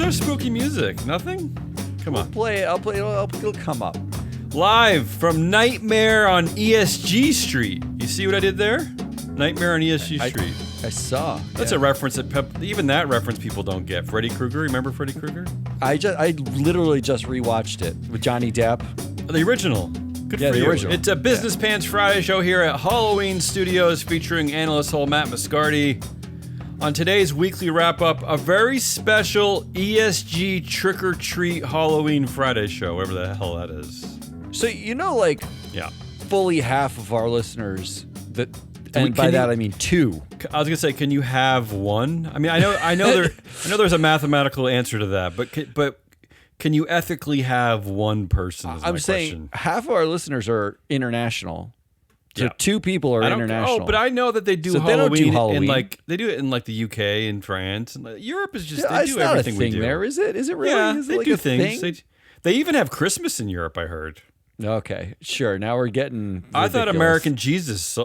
Where's our spooky music? Nothing? Come on. It'll come up. Live from Nightmare on ESG Street. You see what I did there? Nightmare on ESG Street. I saw. That's a reference that even that reference people don't get. Freddy Krueger. Remember Freddy Krueger? I literally just rewatched it with Johnny Depp. The original. Good for the you. original. It's a Business Pants Friday show here at Halloween Studios featuring analyst Matt Moscardi. On today's weekly wrap-up, a very special ESG trick-or-treat Halloween Friday show, whatever the hell that is. So, fully half of our listeners, that I mean two. I was gonna say, can you have one? I mean, I know there's a mathematical answer to that, but can you ethically have one person? I'm saying half of our listeners are international. So two people are international. Oh, but I know that they do Halloween. They don't do Halloween. They do it in like the UK and France. And Europe is just they do not everything a thing we do. There is it? Is it really? Yeah, is it they like do a things. Thing? They even have Christmas in Europe. I heard. Okay, sure. Now we're getting ridiculous. I thought American Jesus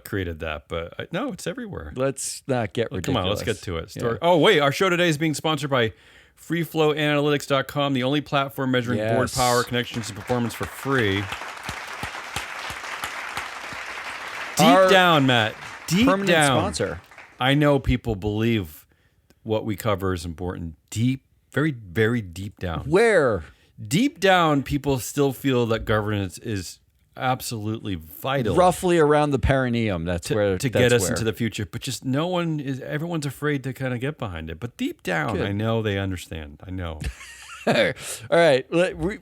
created that, but no, it's everywhere. Let's not get ridiculous. Come on, let's get to it. Oh, wait, our show today is being sponsored by FreeFlowAnalytics.com, the only platform measuring board power, connections, and performance for free. Deep down, Matt. Deep permanent down. Sponsor. I know people believe what we cover is important. Deep, very, very deep down. Where? Deep down, people still feel that governance is absolutely vital. Roughly around the perineum. That's where to get us into the future. But just everyone's afraid to kind of get behind it. But deep down, I know they understand. I know. All right.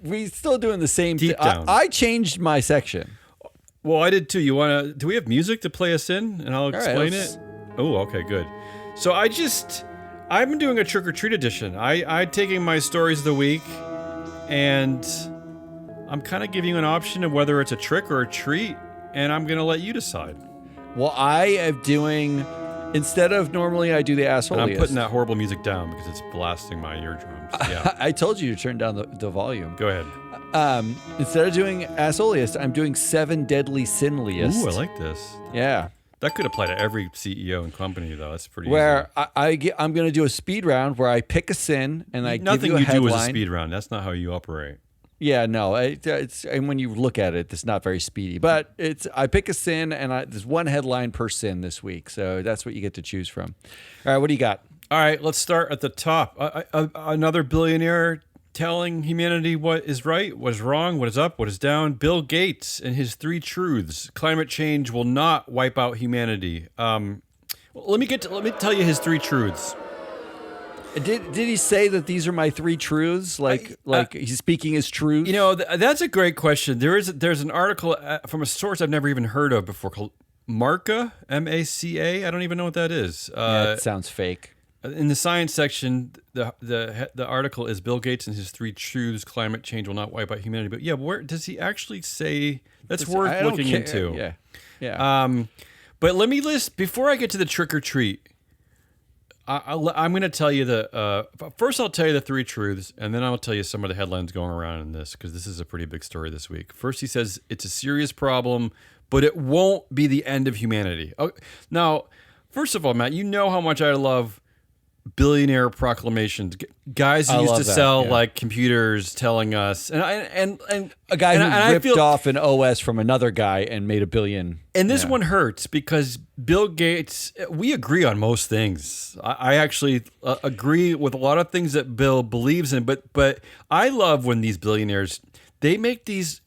We still doing the same thing. Deep down. I changed my section. Well, I did too. Do we have music to play us in? And I'll explain it. Oh, okay, good. So I've been doing a trick-or-treat edition. I'm taking my stories of the week, and I'm kind of giving you an option of whether it's a trick or a treat, and I'm going to let you decide. Well, I am doing, instead of normally I do the assholeiest. And I'm putting that horrible music down because it's blasting my eardrums. Yeah. I told you to turn down the volume. Go ahead. Instead of doing assholeyest, I'm doing 7 deadly sinliest. Ooh, I like this. Yeah. That could apply to every CEO and company, though. That's pretty where easy. I'm going to do a speed round where I pick a sin and I Nothing give you a headline. do is a speed round. That's not how you operate. Yeah, no. It's and when you look at it, it's not very speedy. But I pick a sin and there's one headline per sin this week. So that's what you get to choose from. All right, what do you got? All right, let's start at the top. Another billionaire telling humanity what is right, what is wrong, what is up, what is down. Bill Gates and his 3 truths. Climate change will not wipe out humanity. Let me tell you his 3 truths. Did he say that these are my 3 truths? Like he's speaking his truth? That's a great question. There's an article from a source I've never even heard of before called MAGA MACA. I don't even know what that is. It sounds fake. In the science section, the article is Bill Gates and his 3 truths: climate change will not wipe out humanity. But yeah, where does he actually say? That's worth looking into. Yeah. But let me list before I get to the trick or treat. I'm going to tell you first. I'll tell you the 3 truths, and then I'll tell you some of the headlines going around in this because this is a pretty big story this week. First, he says it's a serious problem, but it won't be the end of humanity. Now, first of all, Matt, you know how much I love billionaire proclamations, guys who used to sell like computers telling us, and a guy who ripped off an OS from another guy and made $1 billion. And this one hurts because Bill Gates, we agree on most things. I actually agree with a lot of things that Bill believes in, but I love when these billionaires, they make these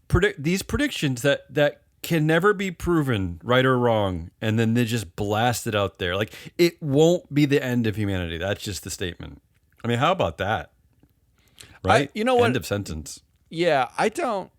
predictions that can never be proven right or wrong, and then they just blast it out there. Like, it won't be the end of humanity. That's just the statement. I mean, how about that? Right? You know what? End of sentence. Yeah, I don't.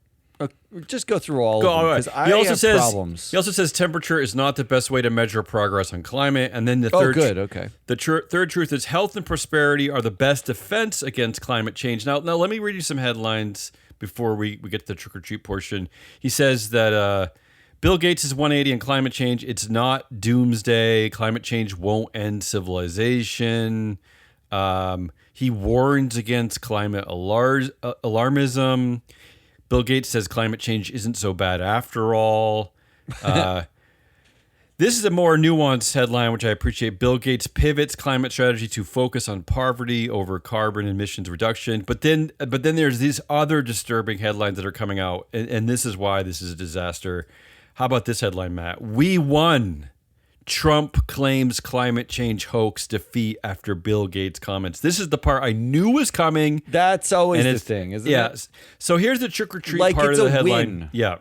Just go through all of them, because I have problems. He also says temperature is not the best way to measure progress on climate. And then the third truth is health and prosperity are the best defense against climate change. Now let me read you some headlines before we get to the trick-or-treat portion. He says that Bill Gates is 180 on climate change. It's not doomsday. Climate change won't end civilization. He warns against climate alarmism. Bill Gates says climate change isn't so bad after all. This is a more nuanced headline, which I appreciate. Bill Gates pivots climate strategy to focus on poverty over carbon emissions reduction. But then there's these other disturbing headlines that are coming out, and this is why this is a disaster. How about this headline, Matt? We won. Trump claims climate change hoax defeat after Bill Gates comments. This is the part I knew was coming. That's always the thing, isn't it? Yeah. So here's the trick or treat part of the headline. Win. Yeah.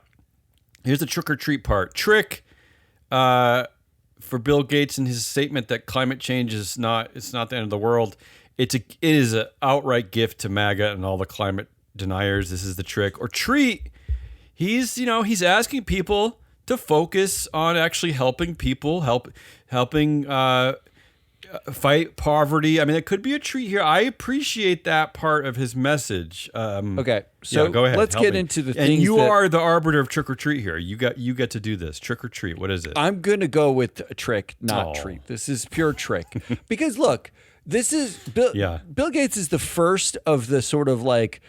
Here's the trick or treat part. Trick for Bill Gates and his statement that climate change is not the end of the world. It is an outright gift to MAGA and all the climate deniers. This is the trick. Or treat. He's asking people to focus on actually helping people, helping fight poverty. I mean, it could be a treat here. I appreciate that part of his message. Okay, so go ahead. Let's get into the things. And you are the arbiter of trick or treat here. You get to do this. Trick or treat. What is it? I'm gonna go with a trick, not treat. This is pure trick. Because look, this is Bill Gates is the first of the sort of like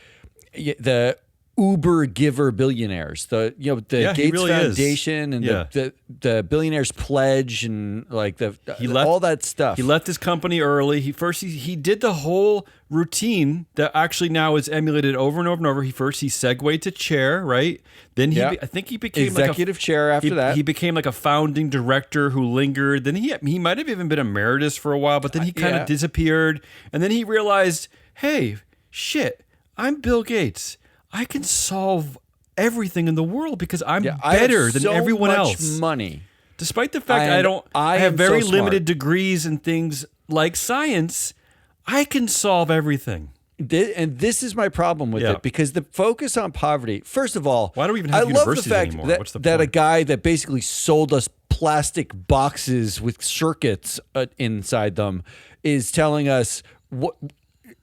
the uber giver billionaires, the Gates really Foundation and the billionaires pledge and like all that stuff. He left his company early. He did the whole routine that actually now is emulated over and over and over. He segued to chair, right? Then I think he became executive chair after that. He became like a founding director who lingered. Then he might have even been emeritus for a while, but then he kind of disappeared. And then he realized, hey, shit, I'm Bill Gates. I can solve everything in the world because I'm better than everyone else. Money, despite the fact I have very limited degrees in things like science. I can solve everything. And this is my problem with it, because the focus on poverty. First of all, why do we even have universities anymore? What's the point? That a guy that basically sold us plastic boxes with circuits inside them is telling us what.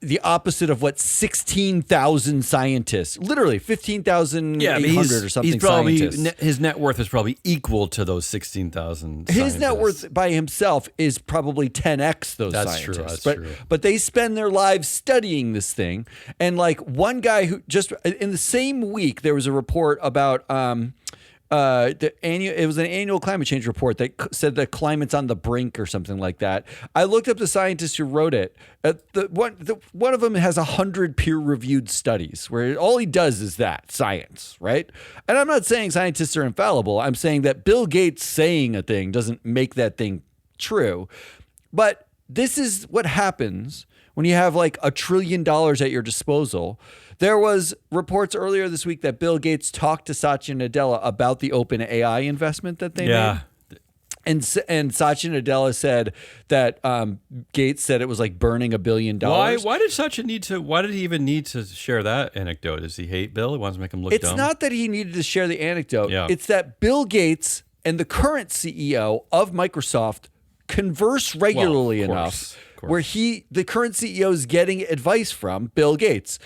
The opposite of what 16,000 scientists, literally 15,800 or something. He's probably scientists. His net worth is probably equal to those 16,000. His net worth by himself is probably 10x those scientists. That's true. But they spend their lives studying this thing. And like one guy who just in the same week there was a report about it was an annual climate change report that said the climate's on the brink or something like that. I looked up the scientists who wrote it. One of them has 100 peer-reviewed studies where all he does is that science, right? And I'm not saying scientists are infallible. I'm saying that Bill Gates saying a thing doesn't make that thing true. But this is what happens when you have like $1 trillion at your disposal. There was reports earlier this week that Bill Gates talked to Satya Nadella about the OpenAI investment that they made. And Satya Nadella said that Gates said it was like burning $1 billion. Why did Satya why did he even need to share that anecdote? Does he hate Bill? He wants to make him look dumb? It's not that he needed to share the anecdote. Yeah. It's that Bill Gates and the current CEO of Microsoft converse regularly enough where the current CEO is getting advice from Bill Gates.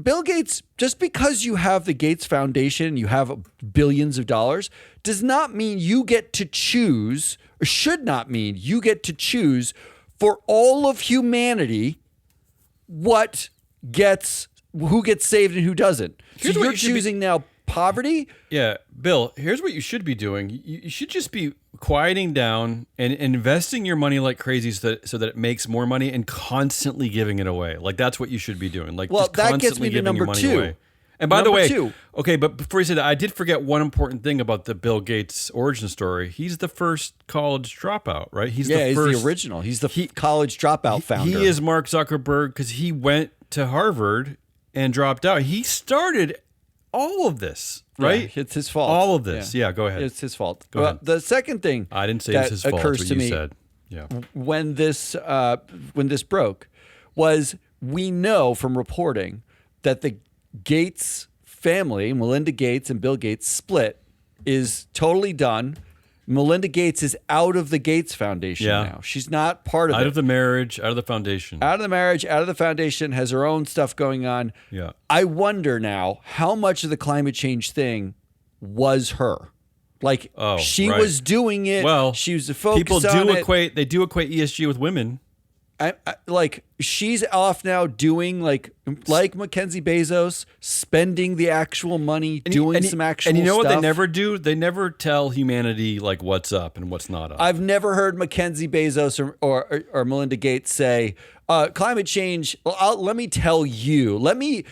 Bill Gates, just because you have the Gates Foundation, you have billions of dollars, does not mean you get to choose, or should not mean you get to choose for all of humanity who gets saved and who doesn't. So you're choosing now poverty? Yeah, Bill, here's what you should be doing. You should just be quieting down and investing your money like crazy so that it makes more money and constantly giving it away. Like that's what you should be doing. Like just that gets me to number 2. Away. And by the way, okay, but before you say that, I did forget one important thing about the Bill Gates origin story. He's the first college dropout, right? He's the original. He's the college dropout founder. He is Mark Zuckerberg because he went to Harvard and dropped out. He started all of this, right? Yeah, it's his fault. All of this. Yeah, go ahead. It's his fault. Go ahead. The second thing I didn't say it's his fault. Occurs to me said. Yeah. When this broke was we know from reporting that the Gates family, Melinda Gates and Bill Gates split is totally done. Melinda Gates is out of the Gates Foundation now. She's not part of it. Out of the marriage, out of the foundation. Out of the marriage, out of the foundation, has her own stuff going on. Yeah. I wonder now how much of the climate change thing was her. Like she was doing it. Well, she was the focus people on do equate ESG with women. like she's off now doing like Mackenzie Bezos, spending the actual money, doing some actual and you know stuff. what they never do? They never tell humanity like what's up and what's not up. I've never heard Mackenzie Bezos or Melinda Gates say climate change. Well, let me tell you. Let me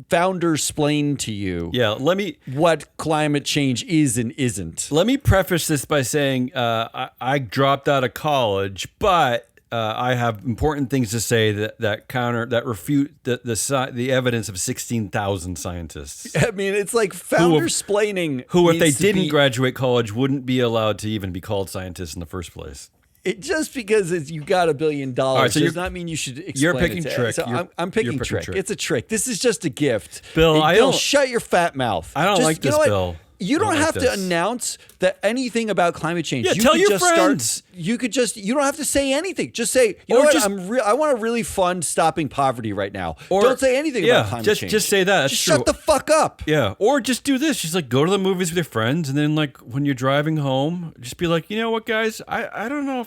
founder-splain to you. Yeah, what climate change is and isn't. Let me preface this by saying I dropped out of college, but I have important things to say that refute the evidence of 16,000 scientists. I mean, it's like founder-splaining. Who, if they didn't graduate college, wouldn't be allowed to even be called scientists in the first place. Just because you got $1 billion does not mean you should explain you're picking it. trick. So I'm picking trick. It's a trick. This is just a gift. Bill, shut your fat mouth. I don't like this, Bill. You don't have to announce that anything about climate change. Yeah, tell your friends. You don't have to say anything. Just say, I want to really fund stopping poverty right now. Or don't say anything about climate change. Just say that. That's true. Shut the fuck up. Yeah. Or just do this. Just like go to the movies with your friends, and then like when you're driving home, just be like, you know what, guys, I don't know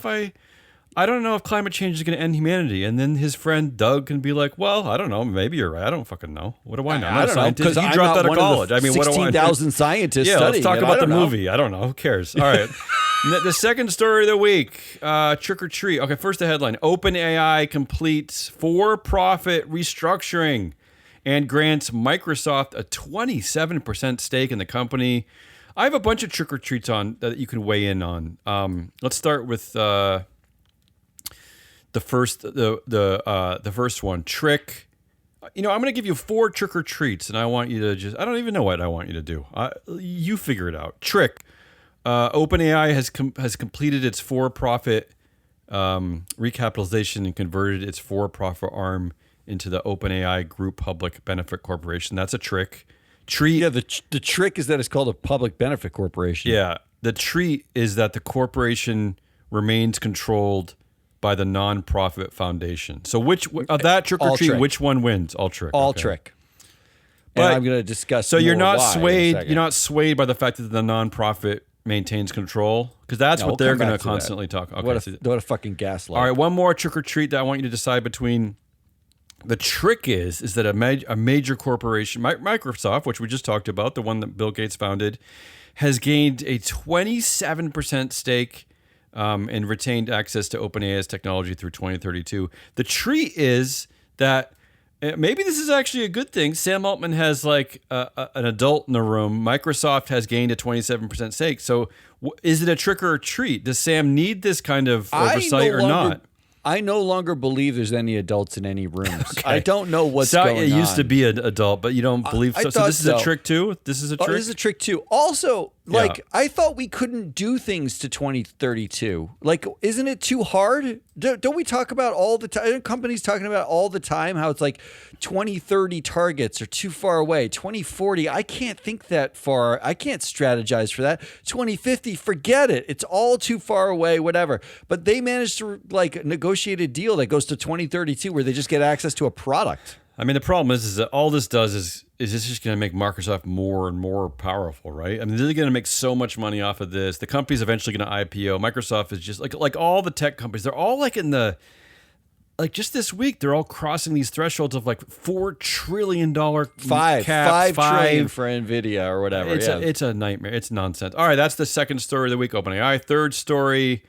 if climate change is going to end humanity. And then his friend Doug can be like, well, I don't know. Maybe you're right. I don't fucking know. What do I know? I'm not a scientist. Because you dropped out of college. I mean, what do I know? 16,000 scientists Yeah, let's talk about the know. movie. I don't know. Who cares? All right. The second story of the week, trick or treat. Okay, first the headline. OpenAI completes for-profit restructuring and grants Microsoft a 27% stake in the company. I have a bunch of trick or treats on that you can weigh in on. Let's start with the first one, trick. I'm going to give you 4 trick or treats, and I want you to I don't even know what I want you to do. You figure it out. Trick. OpenAI has completed its for-profit recapitalization and converted its for-profit arm into the OpenAI Group Public Benefit Corporation. That's a trick. Treat. Yeah, the trick is that it's called a public benefit corporation. Yeah, the treat is that the corporation remains controlled by the nonprofit foundation. So which of that trick or treat, which one wins? All trick. All trick. But and I'm going to discuss. So you're not swayed. You're not swayed by the fact that the nonprofit maintains control, because that's what they're going to constantly talk. Okay, what a fucking gaslight. All right, one more trick or treat that I want you to decide between. The trick is that a major corporation, Microsoft, which we just talked about, the one that Bill Gates founded, has gained a 27% stake and retained access to OpenAI's technology through 2032. The treat is that maybe this is actually a good thing. Sam Altman has like an adult in the room. Microsoft has gained a 27% stake. So is it a trick or a treat? Does Sam need this kind of oversight or not? I no longer believe there's any adults in any rooms. Okay. I don't know what's going on. It used to be an adult, but you don't believe so. So this is a trick too? This is a trick? This is a trick too. Also, I thought we couldn't do things to 2032. Like, isn't it too hard? Don't we talk about all the time? Companies talking about all the time how it's like 2030 targets are too far away. 2040, I can't think that far. I can't strategize for that. 2050, forget it. It's all too far away, whatever. But they managed to like negotiate a deal that goes to 2032 where they just get access to a product. I mean, the problem is that all this does is this just going to make Microsoft more and more powerful, right? I mean, they're going to make so much money off of this. The company's eventually going to IPO. Microsoft is just like all the tech companies. They're all like in the just this week, they're all crossing these thresholds of like $4 trillion $5 trillion for NVIDIA or whatever. It's a nightmare. It's nonsense. All right, that's the second story of the week. OpenAI. Third story.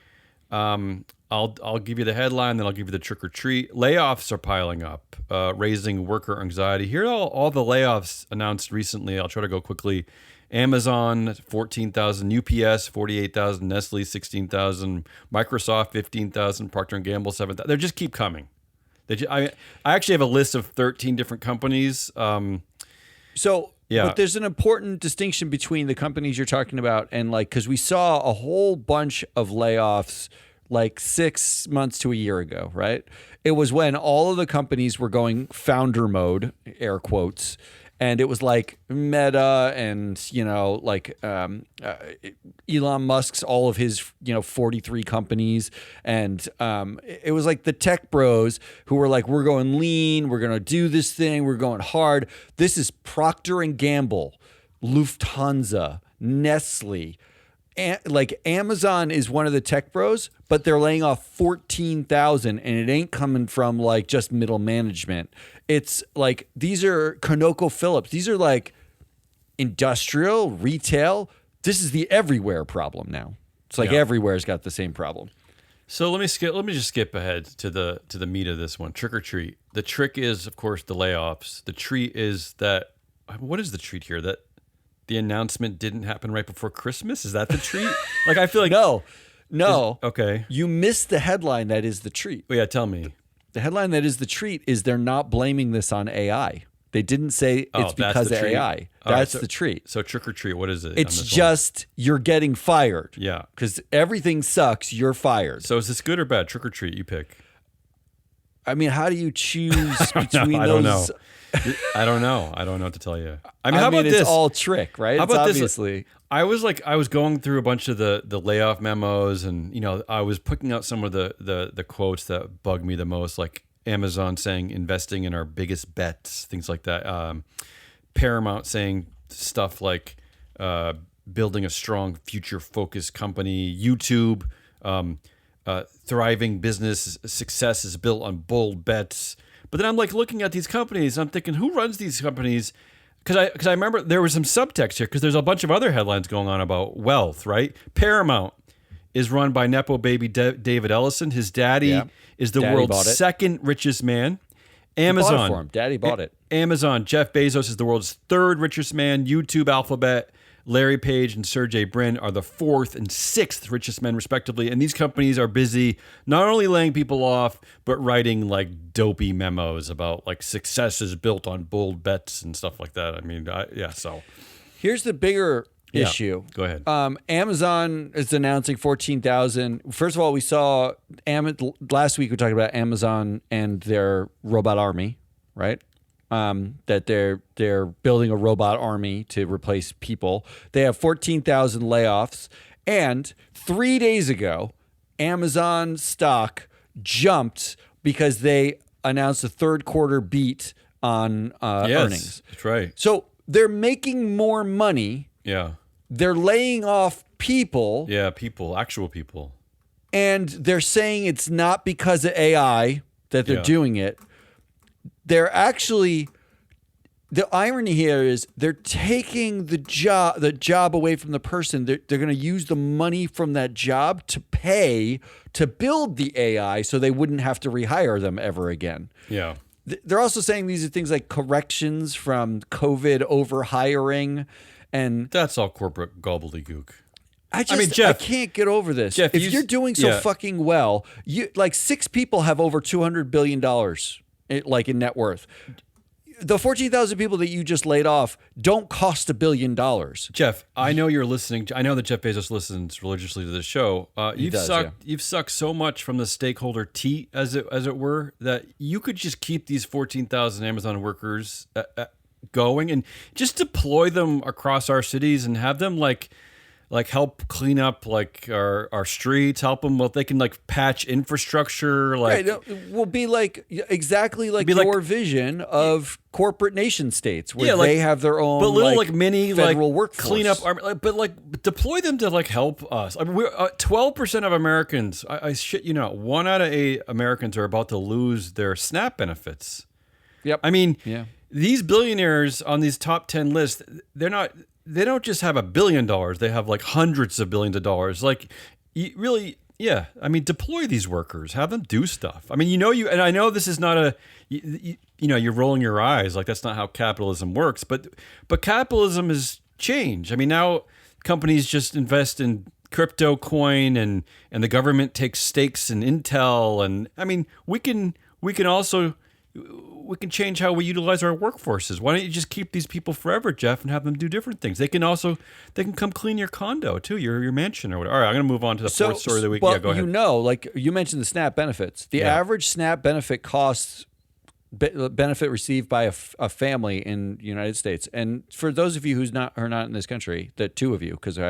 I'll give you the headline, then I'll give you the trick or treat. Layoffs are piling up, raising worker anxiety. Here are all the layoffs announced recently. I'll try to go quickly. Amazon, 14,000. UPS, 48,000. Nestle, 16,000. Microsoft, 15,000. Procter & Gamble, 7,000. They just keep coming. I actually have a list of 13 different companies. But there's an important distinction between the companies you're talking about and because we saw a whole bunch of layoffs like 6 months to a year ago, right? It was when all of the companies were going founder mode, air quotes, and it was like Meta and, Elon Musk's, all of his, 43 companies. And it was like the tech bros who were like, we're going lean. We're going to do this thing. We're going hard. This is Procter & Gamble, Lufthansa, Nestle. Amazon is one of the tech bros, but they're laying off 14,000, and it ain't coming from like just middle management. It's like these are ConocoPhillips. These are like industrial, retail. This is the everywhere problem now. It's like everywhere's got the same problem. So let me just skip ahead to the meat of this one. Trick or treat. The trick is, of course, the layoffs. The treat is that, what is the treat here? That the announcement didn't happen right before Christmas? Is that the treat? Like, I feel like no. Okay. You missed the headline that is the treat. Well, yeah, tell me. The headline that is the treat is they're not blaming this on AI. They didn't say it's because of AI. That's the treat. So trick or treat, what is it? It's just you're getting fired. Yeah. Because everything sucks, you're fired. So is this good or bad? Trick or treat, you pick. I mean, how do you choose between I those? Don't know. I don't know. I don't know what to tell you. I mean, how about it's this? all trick, right? How about obviously. This? I was going through a bunch of the layoff memos, and I was picking out some of the quotes that bugged me the most, like Amazon saying investing in our biggest bets, things like that. Paramount saying stuff like building a strong future-focused company. YouTube, thriving business success is built on bold bets. But then I'm like looking at these companies, and I'm thinking, who runs these companies? Because I remember there was some subtext here, because there's a bunch of other headlines going on about wealth, right? Paramount is run by Nepo baby David Ellison. His daddy is the world's second richest man. Amazon. He bought it for him. Daddy bought it. Amazon, Jeff Bezos is the world's third richest man. YouTube, Alphabet, Larry Page and Sergey Brin are the fourth and sixth richest men, respectively. And these companies are busy not only laying people off, but writing like dopey memos about like successes built on bold bets and stuff like that. I mean, so. Here's the bigger issue. Go ahead. Amazon is announcing 14,000. First of all, we saw last week we talked about Amazon and their robot army, right? That they're building a robot army to replace people. They have 14,000 layoffs, and 3 days ago, Amazon stock jumped because they announced a third quarter beat on earnings. That's right. So they're making more money. Yeah. They're laying off people. Yeah, actual people. And they're saying it's not because of AI that they're doing it. They're actually, the irony here is they're taking the job away from the person. They're going to use the money from that job to pay to build the AI so they wouldn't have to rehire them ever again. Yeah. They're also saying these are things like corrections from COVID overhiring. And that's all corporate gobbledygook. I mean, Jeff, I can't get over this. Jeff, if you're doing so fucking well, like 6 people have over $200 billion like in net worth. The 14,000 people that you just laid off don't cost $1 billion. Jeff, I know you're listening. I know that Jeff Bezos listens religiously to the show. You've sucked so much from the stakeholder teat, as it were, that you could just keep these 14,000 Amazon workers going and just deploy them across our cities and have them like help clean up like our streets, help them they can like patch infrastructure. Like it will be like exactly like your vision of corporate nation states where they have their own, but little like mini federal workforce. Clean up, but like deploy them to like help us. I mean, we're 12% of Americans. I shit you not, 1 out of 8 Americans are about to lose their SNAP benefits. Yep. I mean, these billionaires on these top 10 lists, they don't just have $1 billion. They have like hundreds of billions of dollars. Like, really, I mean, deploy these workers, have them do stuff. I mean, and I know this is not you're rolling your eyes like that's not how capitalism works. But capitalism has changed. I mean, now companies just invest in crypto coin, and the government takes stakes in Intel, and I mean, we can also. We can change how we utilize our workforces. Why don't you just keep these people forever, Jeff, and have them do different things? They can come clean your condo too, your mansion or whatever. All right, I'm going to move on to the fourth story of the week. Well, go ahead. Like you mentioned the SNAP benefits. The average SNAP benefit costs benefit received by a family in the United States. And for those of you who are not in this country, the 2 of you, because we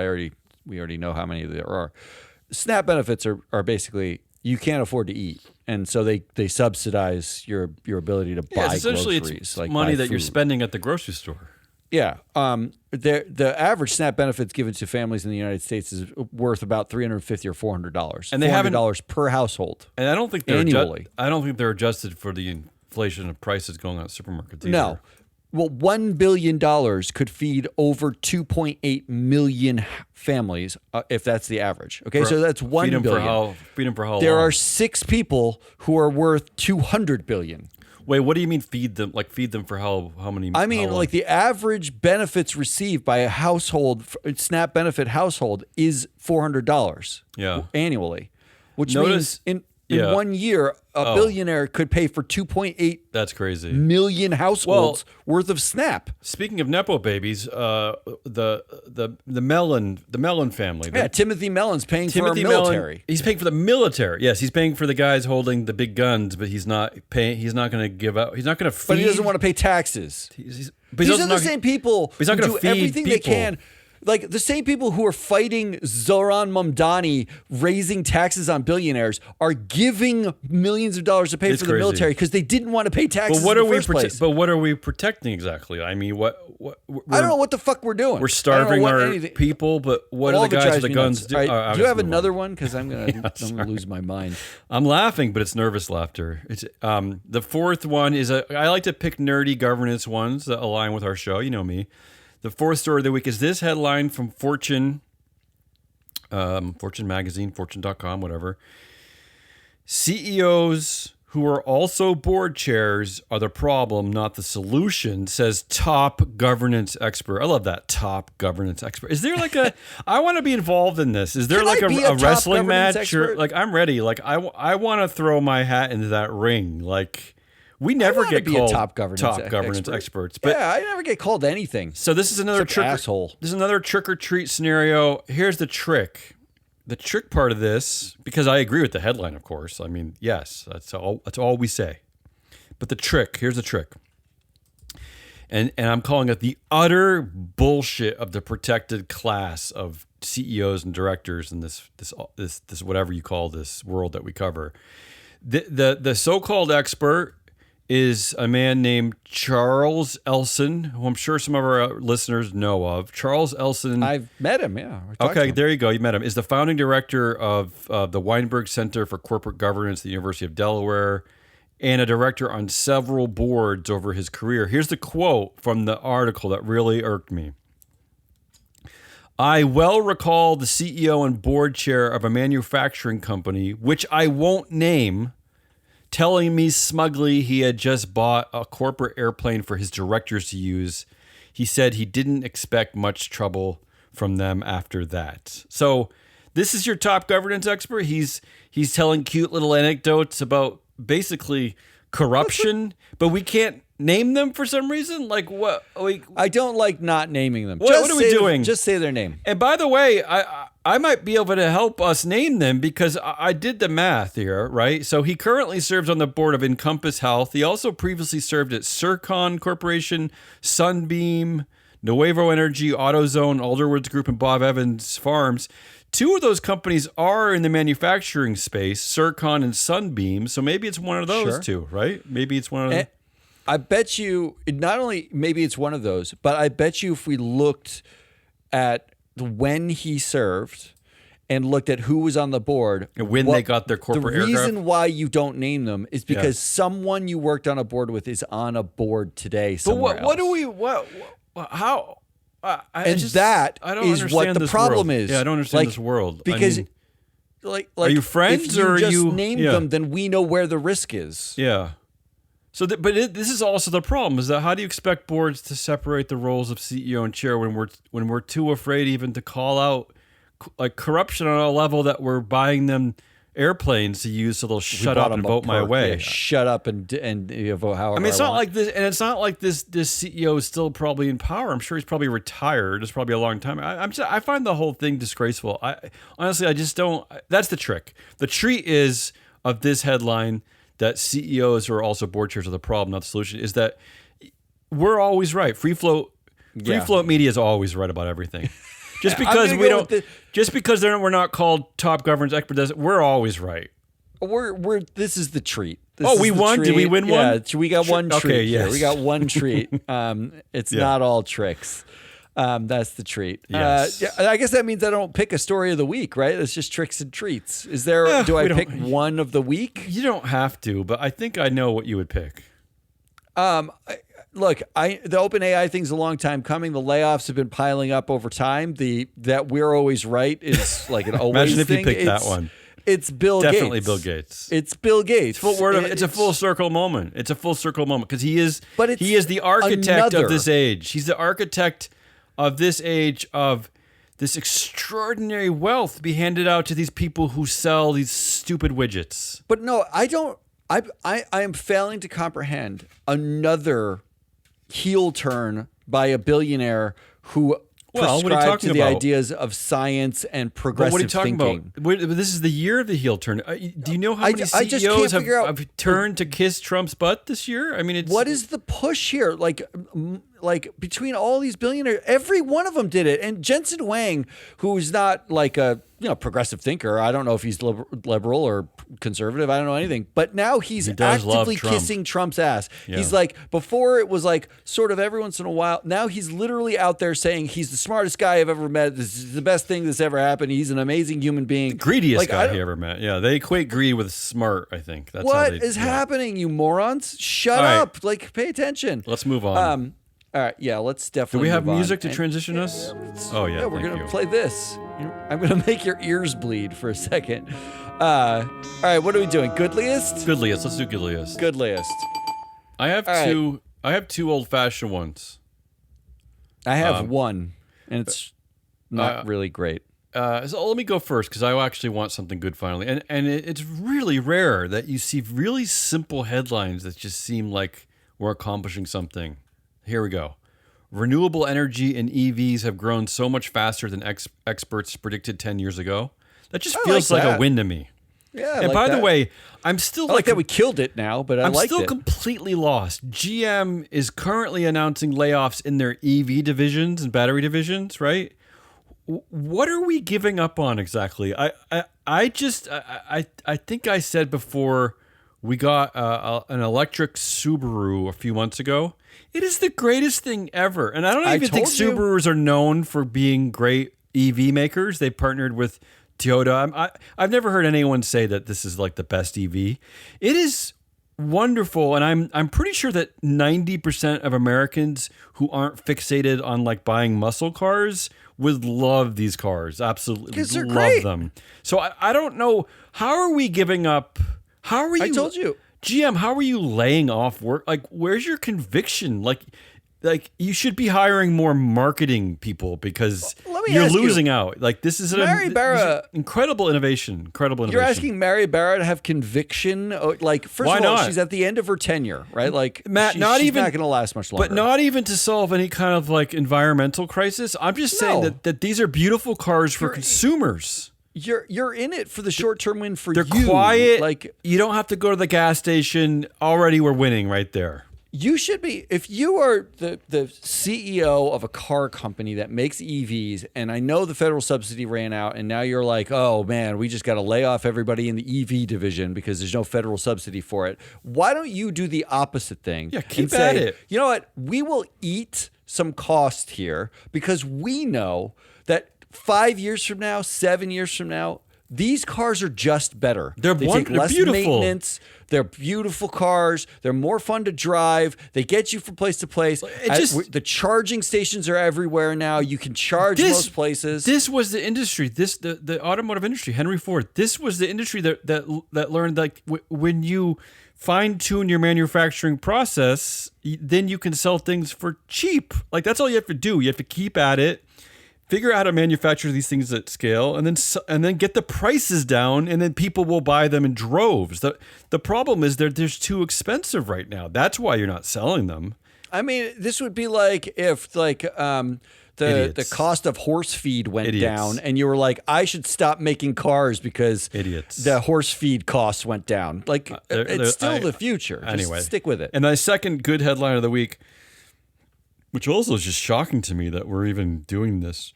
already know how many there are. SNAP benefits are basically you can't afford to eat, and so they subsidize your ability to buy essentially groceries. It's like money buy that food. you're spending at the grocery store. Yeah. The average SNAP benefits given to families in the United States is worth about $350 or $400, and they $400 per household. And I don't think they're annually. I don't think they're adjusted for the inflation of prices going on at supermarkets either. No. Well, $1 billion could feed over 2.8 million families, if that's the average. Okay, so that's $1 billion. Feed them for how long? There are 6 people who are worth $200 billion. Wait, what do you mean feed them? Like feed them for how many? I mean, like the average benefits received by a household, SNAP benefit household, is $400 annually, which means in 1 year, a billionaire could pay for 2.8 that's crazy million households worth of SNAP. Speaking of Nepo babies, the Malone family. Timothy Mellon's paying for our military. He's paying for the military. Yes, he's paying for the guys holding the big guns, but he's not paying. He's not going to give out. He's not going to feed. But he doesn't want to pay taxes. These are the same people who do everything they can. Like the same people who are fighting Zoran Mamdani raising taxes on billionaires are giving millions of dollars to pay for the military because they didn't want to pay taxes in the first place. But what are we protecting exactly? I mean, what I don't know what the fuck we're doing. We're starving our people, but what are the guys with the guns do? Right, do you have another one? Because I'm gonna lose my mind. I'm laughing, but it's nervous laughter. It's the fourth one is I like to pick nerdy governance ones that align with our show. You know me. The fourth story of the week is this headline from Fortune magazine, fortune.com, whatever. CEOs who are also board chairs are the problem, not the solution, says top governance expert. I love that, top governance expert. Is there like I want to be involved in this. Is there like a wrestling match? Or, like I'm ready. Like I want to throw my hat into that ring. Like... We never get called top governance experts. But I never get called anything. So this is another asshole. This is another trick or treat scenario. Here's the trick. The trick part of this, because I agree with the headline, of course. I mean, yes, that's all we say. But the trick, here's the trick. And I'm calling it the utter bullshit of the protected class of CEOs and directors in this whatever you call this world that we cover. The so-called expert is a man named Charles Elson, who I'm sure some of our listeners know of. Charles Elson. I've met him, yeah. Okay, there you go. You met him. Is the founding director of the Weinberg Center for Corporate Governance at the University of Delaware and a director on several boards over his career. Here's the quote from the article that really irked me. I well recall the CEO and board chair of a manufacturing company, which I won't name, telling me smugly he had just bought a corporate airplane for his directors to use. He said he didn't expect much trouble from them after that. So this is your top governance expert. He's telling cute little anecdotes about basically corruption, but we can't name them for some reason. Like what? I don't like not naming them. What are we doing? Just say their name. And by the way, I might be able to help us name them because I did the math here, right? So he currently serves on the board of Encompass Health. He also previously served at Circon Corporation, Sunbeam, Nuevo Energy, AutoZone, Alderwoods Group, and Bob Evans Farms. 2 of those companies are in the manufacturing space, Circon and Sunbeam. So maybe it's one of those two, right? Maybe it's one of them. I bet you, not only maybe it's one of those, but I bet you if we looked at when he served and looked at who was on the board. And when they got their corporate aircraft. The reason why you don't name them is because someone you worked on a board with is on a board today somewhere else. What do we, how? That is what the problem is. Yeah, I don't understand this world. Because, are you friends or you just name them, then we know where the risk is. Yeah. So, this is also the problem: is that how do you expect boards to separate the roles of CEO and chair when we're too afraid even to call out like corruption on a level that we're buying them airplanes to use so they'll shut up and vote my way. Yeah, shut up and vote however. I mean, it's not like this, and it's not like this CEO is still probably in power. I'm sure he's probably retired. It's probably a long time. I find the whole thing disgraceful. I just don't. That's the trick. The treat is of this headline that CEOs who are also board chairs are the problem, not the solution. Is that we're always right. Free float media is always right about everything. Just because we're not called top governance experts, we're always right. we're this is the treat. We won? Treat. Did we win one? Yeah, we got one treat. Okay, yes. Here. We got one treat. It's not all tricks. That's the treat. Yes. I guess that means I don't pick a story of the week, right? It's just tricks and treats. Is there? Do I pick one of the week? You don't have to, but I think I know what you would pick. Look, the OpenAI thing's a long time coming. The layoffs have been piling up over time. That we're always right is like an always Imagine if thing. you picked that one. It's Bill Gates. Definitely Bill Gates. It's Bill Gates. It's a full circle moment. It's a full circle moment because he is the architect of this age. He's the architect of this age of this extraordinary wealth to be handed out to these people who sell these stupid widgets. But no, I don't. I am failing to comprehend another heel turn by a billionaire who prescribed to the ideas of science and progressive thinking. What are you talking about? This is the year of the heel turn. Do you know how many CEOs have turned to kiss Trump's butt this year? I mean, what is the push here? Like between all these billionaires, every one of them did it. And Jensen Huang, who is not like a progressive thinker. I don't know if he's liberal or conservative. I don't know anything. But now he's actively kissing Trump's ass. Yeah. He's like, before it was like sort of every once in a while. Now he's literally out there saying he's the smartest guy I've ever met. This is the best thing that's ever happened. He's an amazing human being. The greediest guy he ever met. Yeah, they equate greed with smart, I think. That's what is happening, you morons? Shut up. Like, pay attention. Let's move on. All right, yeah, let's definitely Do we have music to transition us? Oh, yeah, we're going to play this. I'm going to make your ears bleed for a second. All right, what are we doing? Goodliest? Goodliest. Let's do Goodliest. Goodliest. I have two old-fashioned ones. I have one, and it's not really great. So let me go first because I actually want something good finally. And it's really rare that you see really simple headlines that just seem like we're accomplishing something. Here we go. Renewable energy and EVs have grown so much faster than experts predicted 10 years ago. That just feels like a win to me. Yeah. And by the way, I'm still like that we killed it now, but I'm still completely lost. GM is currently announcing layoffs in their EV divisions and battery divisions, right? What are we giving up on exactly? I think I said before we got an electric Subaru a few months ago. It is the greatest thing ever. And I don't even think Subarus are known for being great EV makers. They partnered with Toyota. I've never heard anyone say that this is like the best EV. It is wonderful. And I'm pretty sure that 90% of Americans who aren't fixated on like buying muscle cars would love these cars. Absolutely love them. So I don't know. How are we giving up? How are you? I told you. GM, how are you laying off work? Like, where's your conviction? Like you should be hiring more marketing people because you're losing out. Like, this is incredible innovation. You're asking Mary Barra to have conviction? Like, first of all, she's at the end of her tenure, right? Like, Matt, she's not going to last much longer. But not even to solve any kind of like environmental crisis. I'm just saying that these are beautiful cars for consumers. You're in it for the short-term win for you. They're quiet. Like, you don't have to go to the gas station. Already we're winning right there. You should be, if you are the CEO of a car company that makes EVs, and I know the federal subsidy ran out, and now you're like, oh man, we just got to lay off everybody in the EV division because there's no federal subsidy for it. Why don't you do the opposite thing? Yeah, keep at it. You know what? We will eat some cost here because we know that 5 years from now, 7 years from now, these cars are just better. They take less maintenance. They're beautiful cars. They're more fun to drive. They get you from place to place. The charging stations are everywhere now. You can charge most places. This was the industry. The automotive industry. Henry Ford. This was the industry that learned like when you fine tune your manufacturing process, then you can sell things for cheap. Like that's all you have to do. You have to keep at it. Figure out how to manufacture these things at scale, and then get the prices down, and then people will buy them in droves. The problem is they're too expensive right now. That's why you're not selling them. I mean, this would be like if the cost of horse feed went down, and you were like, I should stop making cars because the horse feed costs went down. Like it's still the future. Anyway, just stick with it. And my second good headline of the week, which also is just shocking to me that we're even doing this,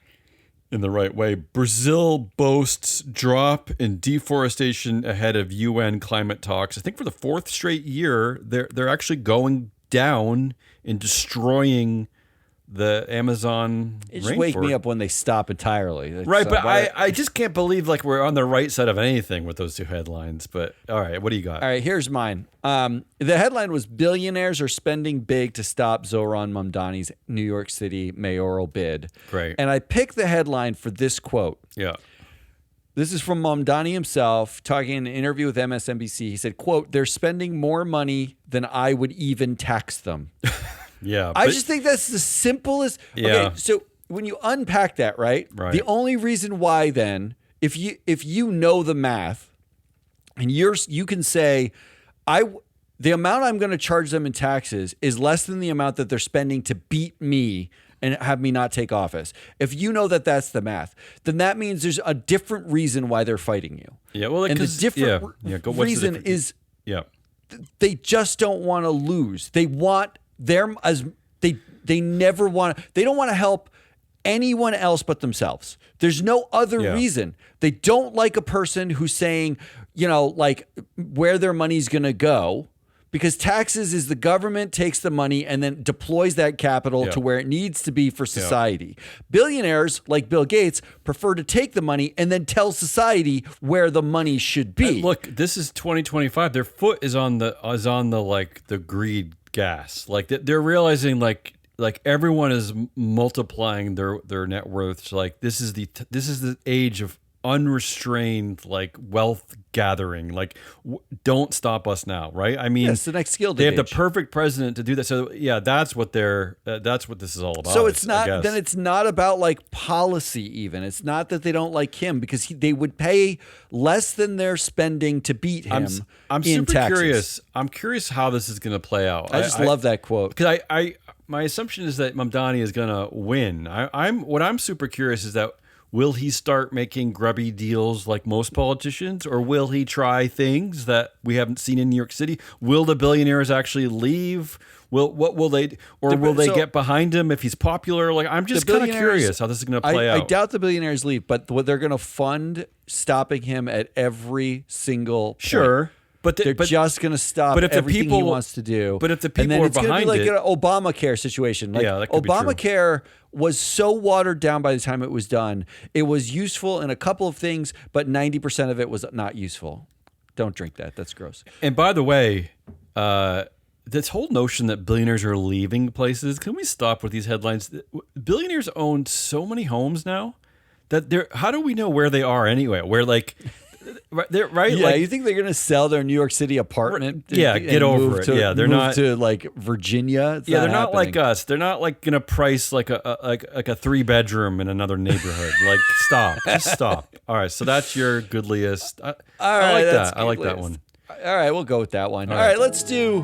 in the right way. Brazil boasts drop in deforestation ahead of UN climate talks. I think for the fourth straight year, they're actually going down in destroying the Amazon It just wake me up when they stop entirely. Right, but I just can't believe like we're on the right side of anything with those two headlines. But all right, what do you got? All right, here's mine. The headline was billionaires are spending big to stop Zohran Mamdani's New York City mayoral bid. Great. And I picked the headline for this quote. Yeah. This is from Mamdani himself talking in an interview with MSNBC. He said, quote, "They're spending more money than I would even tax them." Yeah. I just think that's the simplest. Yeah. Okay, so when you unpack that, right? The only reason why then, if you know the math, and you can say, the amount I'm going to charge them in taxes is less than the amount that they're spending to beat me and have me not take office. If you know that that's the math, then that means there's a different reason why they're fighting you. Yeah. Well, and the different reason is they just don't want to lose. They want they never want to, they don't want to help anyone else but themselves. There's no other reason. They don't like a person who's saying, like where their money's going to go, because taxes is the government takes the money and then deploys that capital to where it needs to be for society. Billionaires like Bill Gates prefer to take the money and then tell society where the money should be. Look, this is 2025. Their foot is on the like the greed gas. Like they're realizing like everyone is multiplying their net worths. Like this is the age of unrestrained like wealth gathering. Like don't stop us now, right? I mean, it's the next Gilded They have Age. the perfect president to do that. So yeah, that's what this is all about. So it's not then it's not about like policy even. It's not that they don't like him because they would pay less than they're spending to beat him. I'm super curious. I'm curious how this is going to play out. I just love that quote because my assumption is that Mamdani is going to win. What I'm super curious is that will he start making grubby deals like most politicians, or will he try things that we haven't seen in New York City? Will the billionaires actually leave? Will they get behind him if he's popular? Like I'm just kind of curious how this is going to play out. I doubt the billionaires leave, but they're going to fund stopping him at every single point. Sure. But they're just going to stop everything he wants to do. But if the people are behind it, it's going to be like an Obamacare situation. Like that could Obamacare was so watered down by the time it was done. It was useful in a couple of things, but 90% of it was not useful. Don't drink that. That's gross. And by the way, this whole notion that billionaires are leaving places, can we stop with these headlines? Billionaires own so many homes now that how do we know where they are anyway? Where like... Right? Yeah, like, you think they're going to sell their New York City apartment? Get over it. They're not to like Virginia. They're not like us. They're not like going to price like a 3-bedroom in another neighborhood. Like just stop. All right, so that's your goodliest. I like that. I like that one. All right, we'll go with that one. All right, let's do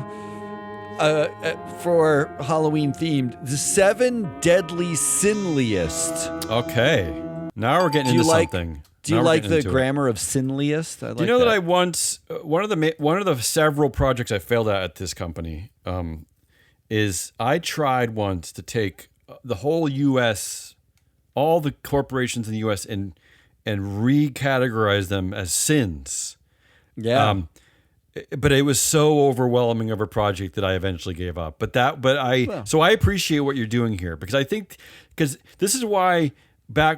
for Halloween themed the 7 deadly sinliest. Okay, now we're getting into something. Do you like the grammar of sinliest? Do you know that I once one of the several projects I failed at this company is I tried once to take the whole U.S., all the corporations in the U.S. and recategorize them as sins. Yeah. But it was so overwhelming of a project that I eventually gave up. So I appreciate what you're doing here because this is why.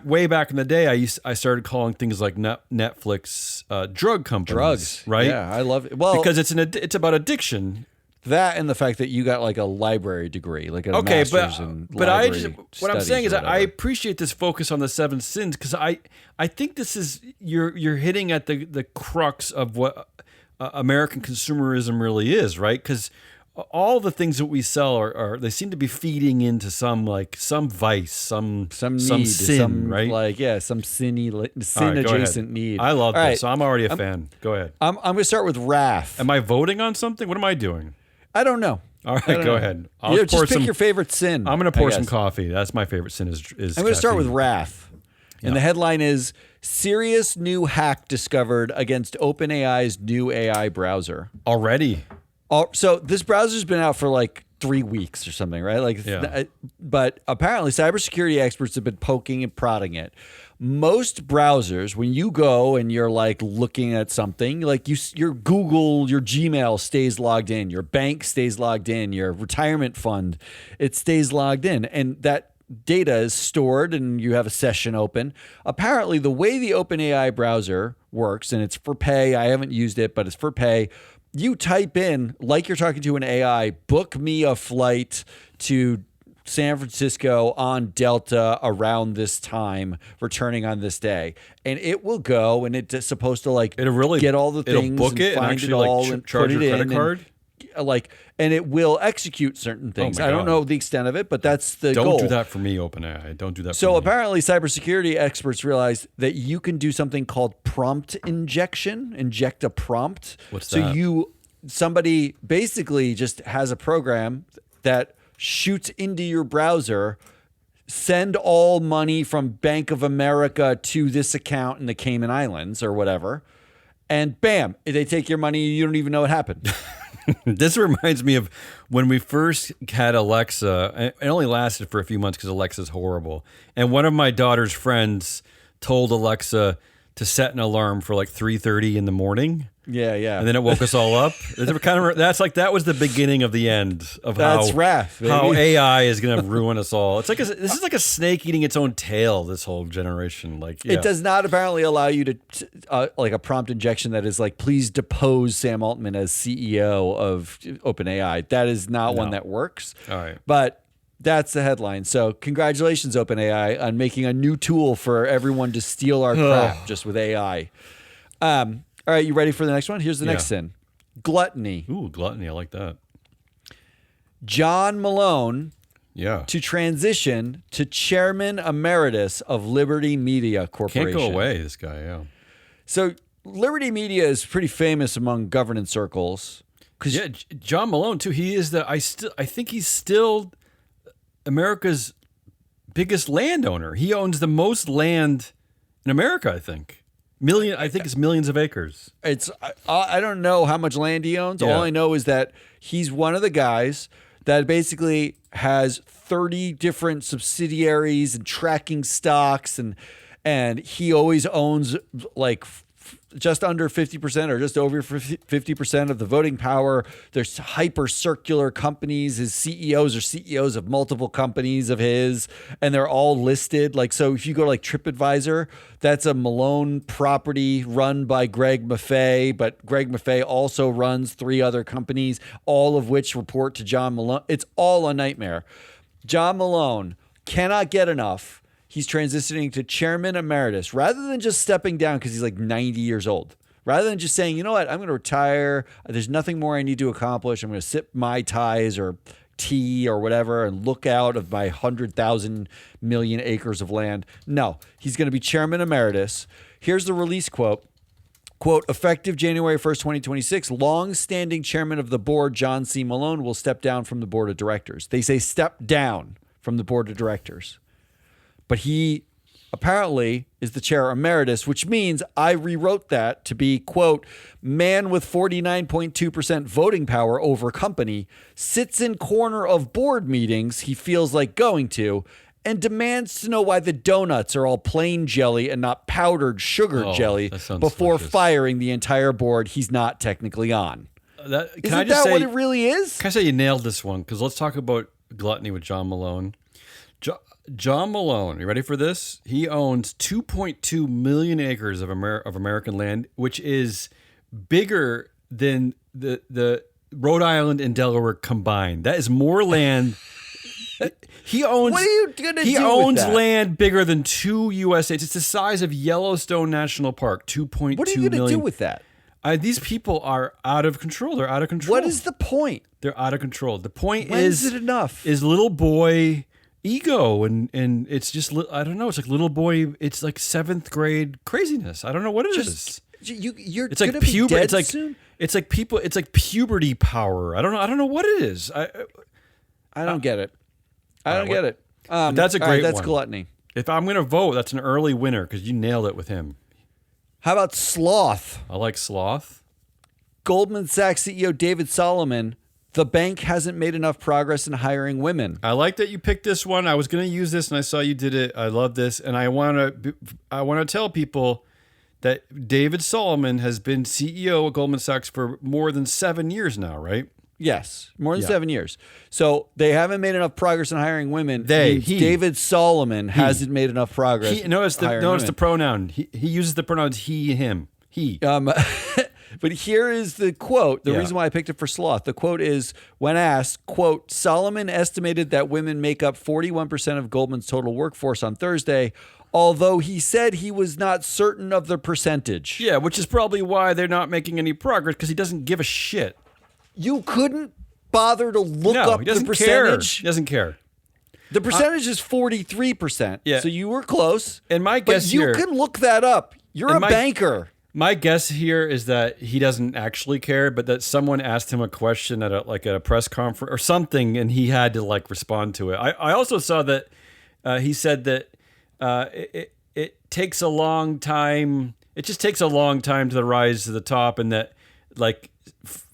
Way back in the day, I started calling things like Netflix drug companies. Drugs, right? Yeah, I love it. Well, because it's about addiction. That and the fact that you got like a library degree, like a master's in library what I'm saying is I appreciate this focus on the 7 sins because I think this is you're hitting at the crux of what American consumerism really is, right? Because all the things that we sell are they seem to be feeding into some vice, some need, sin, right? Some sin adjacent need. I love this. So I'm already a fan. Go ahead. I'm going to start with wrath. Am I voting on something? What am I doing? I don't know. All right, go ahead. Just pick your favorite sin. I'm going to pour some coffee. That's my favorite sin. Is I'm going to start with wrath. Yeah. And the headline is serious new hack discovered against OpenAI's new AI browser. Already. So this browser's been out for like 3 weeks or something, right? Like, Yeah. But apparently cybersecurity experts have been poking and prodding it. Most browsers, when you go and you're like looking at something, like your Google, your Gmail stays logged in, your bank stays logged in, your retirement fund, it stays logged in. And that data is stored and you have a session open. Apparently, the way the OpenAI browser works, and it's for pay, I haven't used it, but it's for pay. You type in, like you're talking to an AI, book me a flight to San Francisco on Delta around this time, returning on this day, and it will go, and it's supposed to like it'll really get all the things, it'll book and it find and actually it all, like and charge put your it credit in, card. And it will execute certain things. my I don't God. know the extent of it, but that's the Don't goal. do that for me, OpenAI. Don't do that. So for me. apparently, cybersecurity experts realized that you can do something called prompt injection. Inject a prompt. What's so that? Somebody basically just has a program that shoots into your browser. Send all money from Bank of America to this account in the Cayman Islands or whatever. And bam, they take your money. You don't even know what happened. This reminds me of when we first had Alexa. It only lasted for a few months because Alexa's horrible. And one of my daughter's friends told Alexa to set an alarm for like 3:30 in the morning. Yeah. And then it woke us all up. That was the beginning of the end of how AI is going to ruin us all. It's like this is like a snake eating its own tail. This whole generation, It does not apparently allow you to like a prompt injection that is like, please depose Sam Altman as CEO of OpenAI. That is not one that works. All right, but that's the headline. So congratulations, OpenAI, on making a new tool for everyone to steal our crap just with AI. All right, you ready for the next one? Here's the next sin. Gluttony. Ooh, gluttony. I like that. John Malone to transition to chairman emeritus of Liberty Media Corporation. Can't go away, this guy, yeah. So Liberty Media is pretty famous among governance circles. Yeah, John Malone, too. He is I think he's still America's biggest landowner. He owns the most land in America, I think. I think it's millions of acres. I don't know how much land he owns. Yeah. All I know is that he's one of the guys that basically has 30 different subsidiaries and tracking stocks, and he always owns like just under 50% or just over 50% of the voting power. There's hyper circular companies. His CEOs are CEOs of multiple companies of his, and they're all listed. Like, so if you go to like TripAdvisor, that's a Malone property run by Greg Maffei, but Greg Maffei also runs 3 other companies, all of which report to John Malone. It's all a nightmare. John Malone cannot get enough. He's transitioning to chairman emeritus rather than just stepping down because he's like 90 years old. Rather than just saying, you know what, I'm going to retire. There's nothing more I need to accomplish. I'm going to sip Mai Tais or tea or whatever and look out of my 100,000 million acres of land. No, he's going to be chairman emeritus. Here's the release quote. Quote, effective January 1st, 2026, long-standing chairman of the board, John C. Malone, will step down from the board of directors. They say step down from the board of directors. But he apparently is the chair emeritus, which means I rewrote that to be, quote, man with 49.2% voting power over company, sits in corner of board meetings he feels like going to, and demands to know why the donuts are all plain jelly and not powdered sugar jelly before firing the entire board he's not technically on. Isn't that what it really is? Can I say you nailed this one? Because let's talk about gluttony with John Malone. John Malone, you ready for this? He owns 2.2 million acres of American land, which is bigger than the Rhode Island and Delaware combined. That is more land. He owns. What are you gonna do? He owns with that? land bigger than 2 U.S. states. It's the size of Yellowstone National Park. 2.2 million. What are you going to do with that? These people are out of control. They're out of control. What is the point? They're out of control. The point is it enough? Is little boy ego and it's just I don't know. It's like little boy. It's like 7th grade craziness. I don't know what it is. You're it's like gonna be dead soon? It's like people. It's like puberty power. I don't know what it is. I don't get it. I don't get it. That's a great one. That's gluttony. If I'm going to vote, that's an early winner because you nailed it with him. How about sloth? I like sloth. Goldman Sachs CEO David Solomon the bank hasn't made enough progress in hiring women. I like that you picked this one. I was going to use this, and I saw you did it. I love this, and I want to tell people that David Solomon has been CEO of Goldman Sachs for more than 7 years now, right? Yes, more than 7 years. So they haven't made enough progress in hiring women. He. David Solomon hasn't made enough progress. Notice the pronoun. He uses the pronouns he, him. He. But here is the quote. The reason why I picked it for sloth. The quote is, when asked, quote, Solomon estimated that women make up 41% of Goldman's total workforce on Thursday, although he said he was not certain of the percentage. Yeah, which is probably why they're not making any progress, because he doesn't give a shit. You couldn't bother to look up the percentage? He doesn't care. The percentage is 43%. Yeah. So you were close. And my guess here, you can look that up. You're a banker. My guess here is that he doesn't actually care, but that someone asked him a question at a press conference or something, and he had to respond to it. I also saw that he said that it takes a long time. It just takes a long time to rise to the top, and that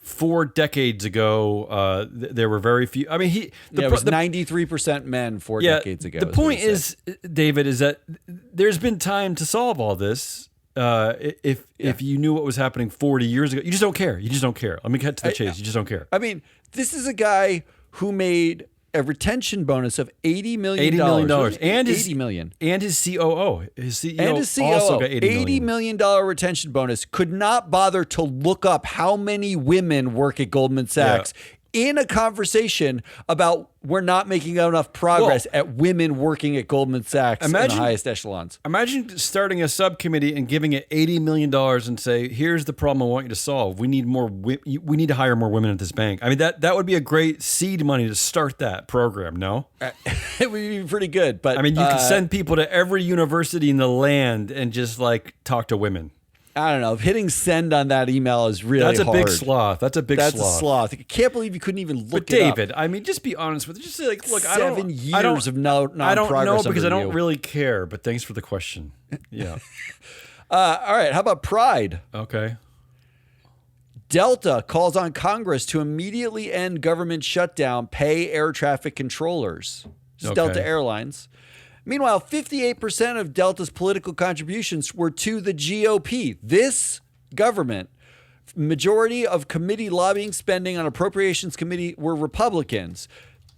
4 decades ago there were very few. I mean, it was 93% men 4 decades ago. The point is, David, is that there's been time to solve all this. If you knew what was happening 40 years ago, you just don't care. You just don't care. Let me cut to the chase. You just don't care. I mean, this is a guy who made a retention bonus of $80 million. $80 million. And $80 million. And his COO. His CEO, also got $80 million retention bonus. Could not bother to look up how many women work at Goldman Sachs in a conversation about we're not making enough progress at women working at Goldman Sachs in the highest echelons. Imagine starting a subcommittee and giving it $80 million and say, here's the problem I want you to solve. We need to hire more women at this bank. I mean, that would be a great seed money to start that program, no? It would be pretty good. But I mean, you could send people to every university in the land and just talk to women. I don't know. Hitting send on that email is really hard. That's a big sloth. That's a sloth. I can't believe you couldn't even look it up. But David, I mean, just be honest with it. Just say, look, 7 years of non-progress. I don't know because I don't really care, but thanks for the question. Yeah. All right. How about pride? Okay. Delta calls on Congress to immediately end government shutdown, pay air traffic controllers. Delta Airlines. Meanwhile, 58% of Delta's political contributions were to the GOP. This government, majority of committee lobbying spending on appropriations committee were Republicans.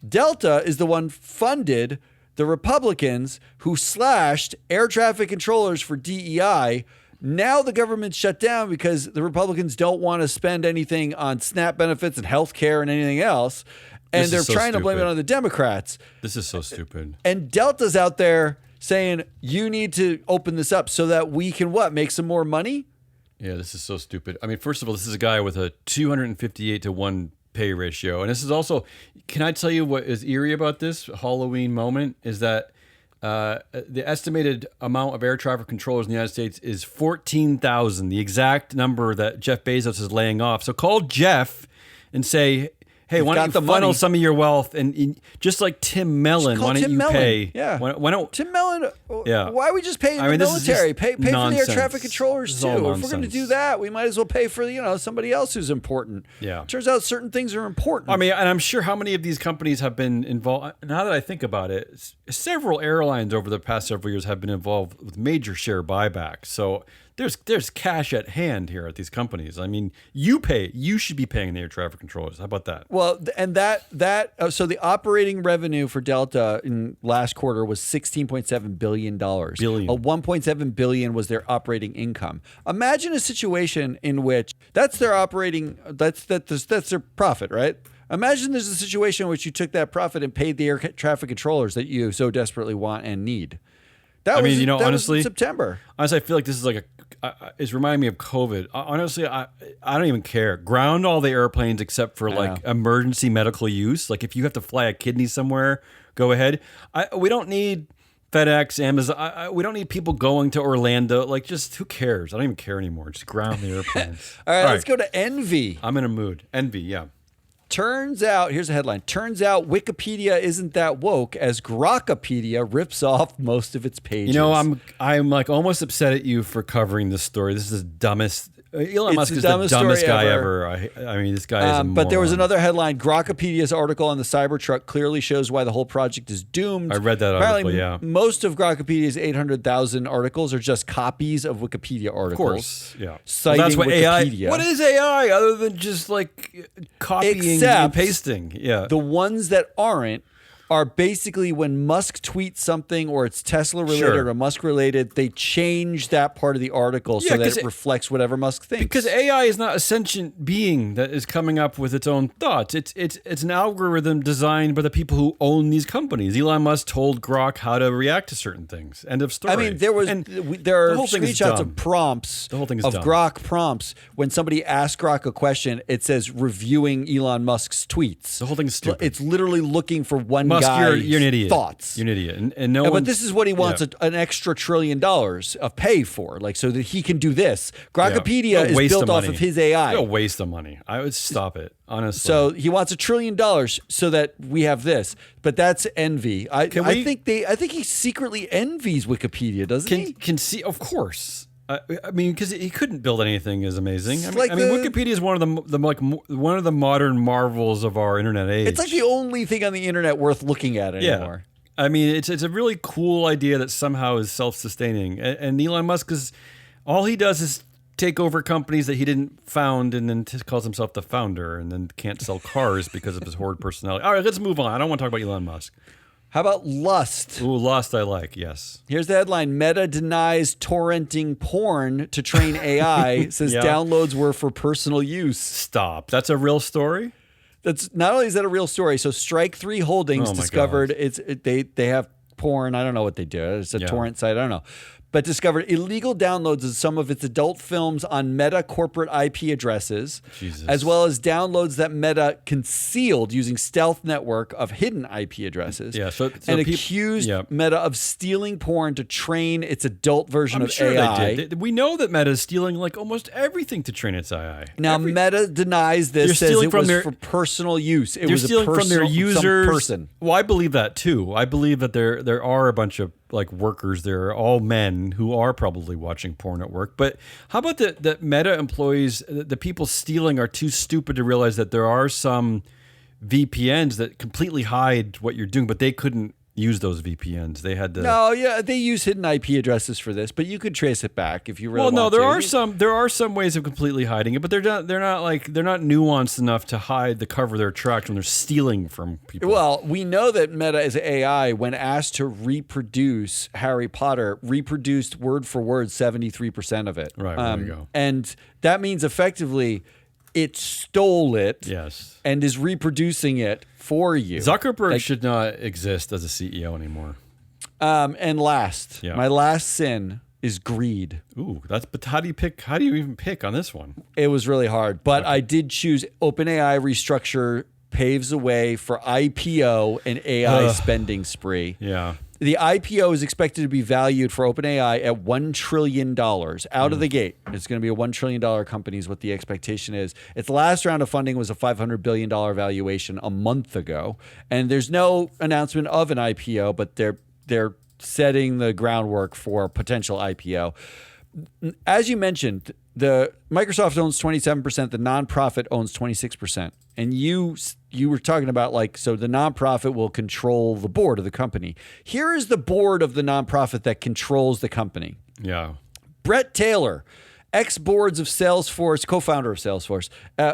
Delta is the one funded the Republicans who slashed air traffic controllers for DEI. Now the government's shut down because the Republicans don't want to spend anything on SNAP benefits and health care and anything else. And they're trying to blame it on the Democrats. This is so stupid. And Delta's out there saying, you need to open this up so that we can make some more money? Yeah, this is so stupid. I mean, first of all, this is a guy with a 258 to 1 pay ratio. And this is also, can I tell you what is eerie about this Halloween moment is that the estimated amount of air traffic controllers in the United States is 14,000, the exact number that Jeff Bezos is laying off. So call Jeff and say, hey, why don't you funnel some of your wealth and just like Tim Mellon, why don't you pay? Yeah. Why don't Tim Mellon? Yeah. Why are we just paying the military? Pay for the air traffic controllers too. If we're going to do that, we might as well pay for somebody else who's important. Yeah. Turns out certain things are important. I mean, and I'm sure how many of these companies have been involved. Now that I think about it, several airlines over the past several years have been involved with major share buybacks. So there's cash at hand here at these companies. I mean, you should be paying the air traffic controllers. How about that? Well, and so the operating revenue for Delta in last quarter was $16.7 billion. Billion. 1.7 billion was their operating income. Imagine a situation in which that's their operating, that's their profit, right? Imagine there's a situation in which you took that profit and paid the air traffic controllers that you so desperately want and need. Honestly, was in September. Honestly, I feel like this is it's reminding me of COVID. Honestly, I don't even care. Ground all the airplanes except for emergency medical use. Like if you have to fly a kidney somewhere, go ahead. We don't need FedEx, Amazon. We don't need people going to Orlando. Just who cares? I don't even care anymore. Just ground the airplanes. All right, let's go to envy. I'm in a mood. Envy, yeah. Turns out, here's a headline. Turns out Wikipedia isn't that woke as Grokpedia rips off most of its pages. I'm almost upset at you for covering this story. This is the dumbest. Elon Musk is the dumbest guy ever. I mean, this guy is a moron. But there was another headline. Grokipedia's article on the Cybertruck clearly shows why the whole project is doomed. I read that article, yeah. Most of Grokipedia's 800,000 articles are just copies of Wikipedia articles. Of course, yeah. Citing that's what Wikipedia. AI... What is AI other than just like copying and pasting? Yeah. The ones that aren't are basically when Musk tweets something or it's Tesla related or Musk related, they change that part of the article so that it reflects whatever Musk thinks. Because AI is not a sentient being that is coming up with its own thoughts. It's an algorithm designed by the people who own these companies. Elon Musk told Grok how to react to certain things. End of story. I mean, there are screenshots of prompts of Grok prompts. When somebody asks Grok a question, it says reviewing Elon Musk's tweets. The whole thing is stupid. It's literally looking for one Musk, you're an idiot. Thoughts. You're an idiot. And no one. But this is what he wants an extra $1 trillion of pay for, like so that he can do this. Grokopedia is built off of his AI. A waste of money. I would stop it, honestly. So he wants $1 trillion so that we have this. But that's envy. I think he secretly envies Wikipedia, doesn't he? Of course. I mean, because he couldn't build anything as amazing. Wikipedia is one of the modern marvels of our internet age. It's like the only thing on the internet worth looking at anymore. I mean, it's a really cool idea that somehow is self-sustaining. And Elon Musk all he does is take over companies that he didn't found and then calls himself the founder and then can't sell cars because of his horrid personality. All right, let's move on. I don't want to talk about Elon Musk. How about Lust? Ooh, Lust I like, yes. Here's the headline. Meta denies torrenting porn to train AI, says downloads were for personal use. Stop. That's a real story? That's not only is that a real story, so Strike 3 Holdings discovered they have porn. I don't know what they do. It's a torrent site. I don't know. But discovered illegal downloads of some of its adult films on Meta corporate IP addresses, as well as downloads that Meta concealed using stealth network of hidden IP addresses. Yeah, and accused Meta of stealing porn to train its adult version of AI. They did. We know that Meta is stealing like almost everything to train its AI. Now Meta denies this, says it was for personal use. It was stealing from their users. Some person. Well, I believe that too. I believe that there are a bunch of like workers there, all men who are probably watching porn at work. But how about the Meta employees, the people stealing are too stupid to realize that there are some VPNs that completely hide what you're doing, but they couldn't use those VPNs. They had to. They use hidden IP addresses for this, but you could trace it back if you really want to. Well, no, there are some ways of completely hiding it, but they're not nuanced enough to hide the cover of their tracks when they're stealing from people. Well, we know that Meta as AI, when asked to reproduce Harry Potter, reproduced word for word 73% of it. Right, there you go. And that means effectively it stole it and is reproducing it for you. Zuckerberg should not exist as a CEO anymore. And last, my last sin is greed. Ooh, but how do you even pick on this one? It was really hard, but I did choose OpenAI restructure paves the way for IPO and AI spending spree. Yeah. The IPO is expected to be valued for OpenAI at $1 trillion out of the gate. It's going to be a $1 trillion company is what the expectation is. Its last round of funding was a $500 billion valuation a month ago. And there's no announcement of an IPO, but they're setting the groundwork for a potential IPO. As you mentioned, the Microsoft owns 27%, the nonprofit owns 26%. And you were talking about so the nonprofit will control the board of the company. Here is the board of the nonprofit that controls the company. Yeah. Brett Taylor, ex-boards of Salesforce, co-founder of Salesforce.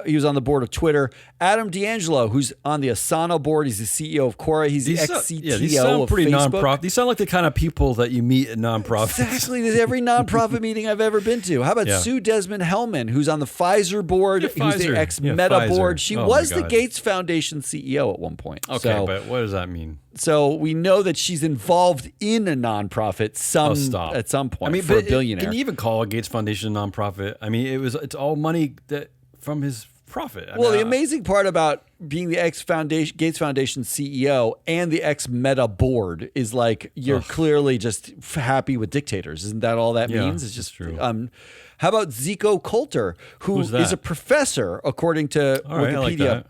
He was on the board of Twitter. Adam D'Angelo, who's on the Asana board. He's the CEO of Quora. He's the ex-CTO these sound of pretty Facebook. Non-profit. These sound like the kind of people that you meet at nonprofits. Exactly. There's every nonprofit meeting I've ever been to. How about Sue Desmond-Hellman, who's on the Pfizer board, who's the ex-Meta board. She was the Gates Foundation CEO at one point. Okay, but what does that mean? So we know that she's involved in a nonprofit at some point for a billionaire. Can you even call a Gates Foundation a nonprofit? I mean, it's all money from his profit. The amazing part about being the Gates Foundation CEO and the ex-Meta board is you're clearly just happy with dictators. Isn't that all that means? It's just true. How about Zico Coulter, who is a professor, according to Wikipedia,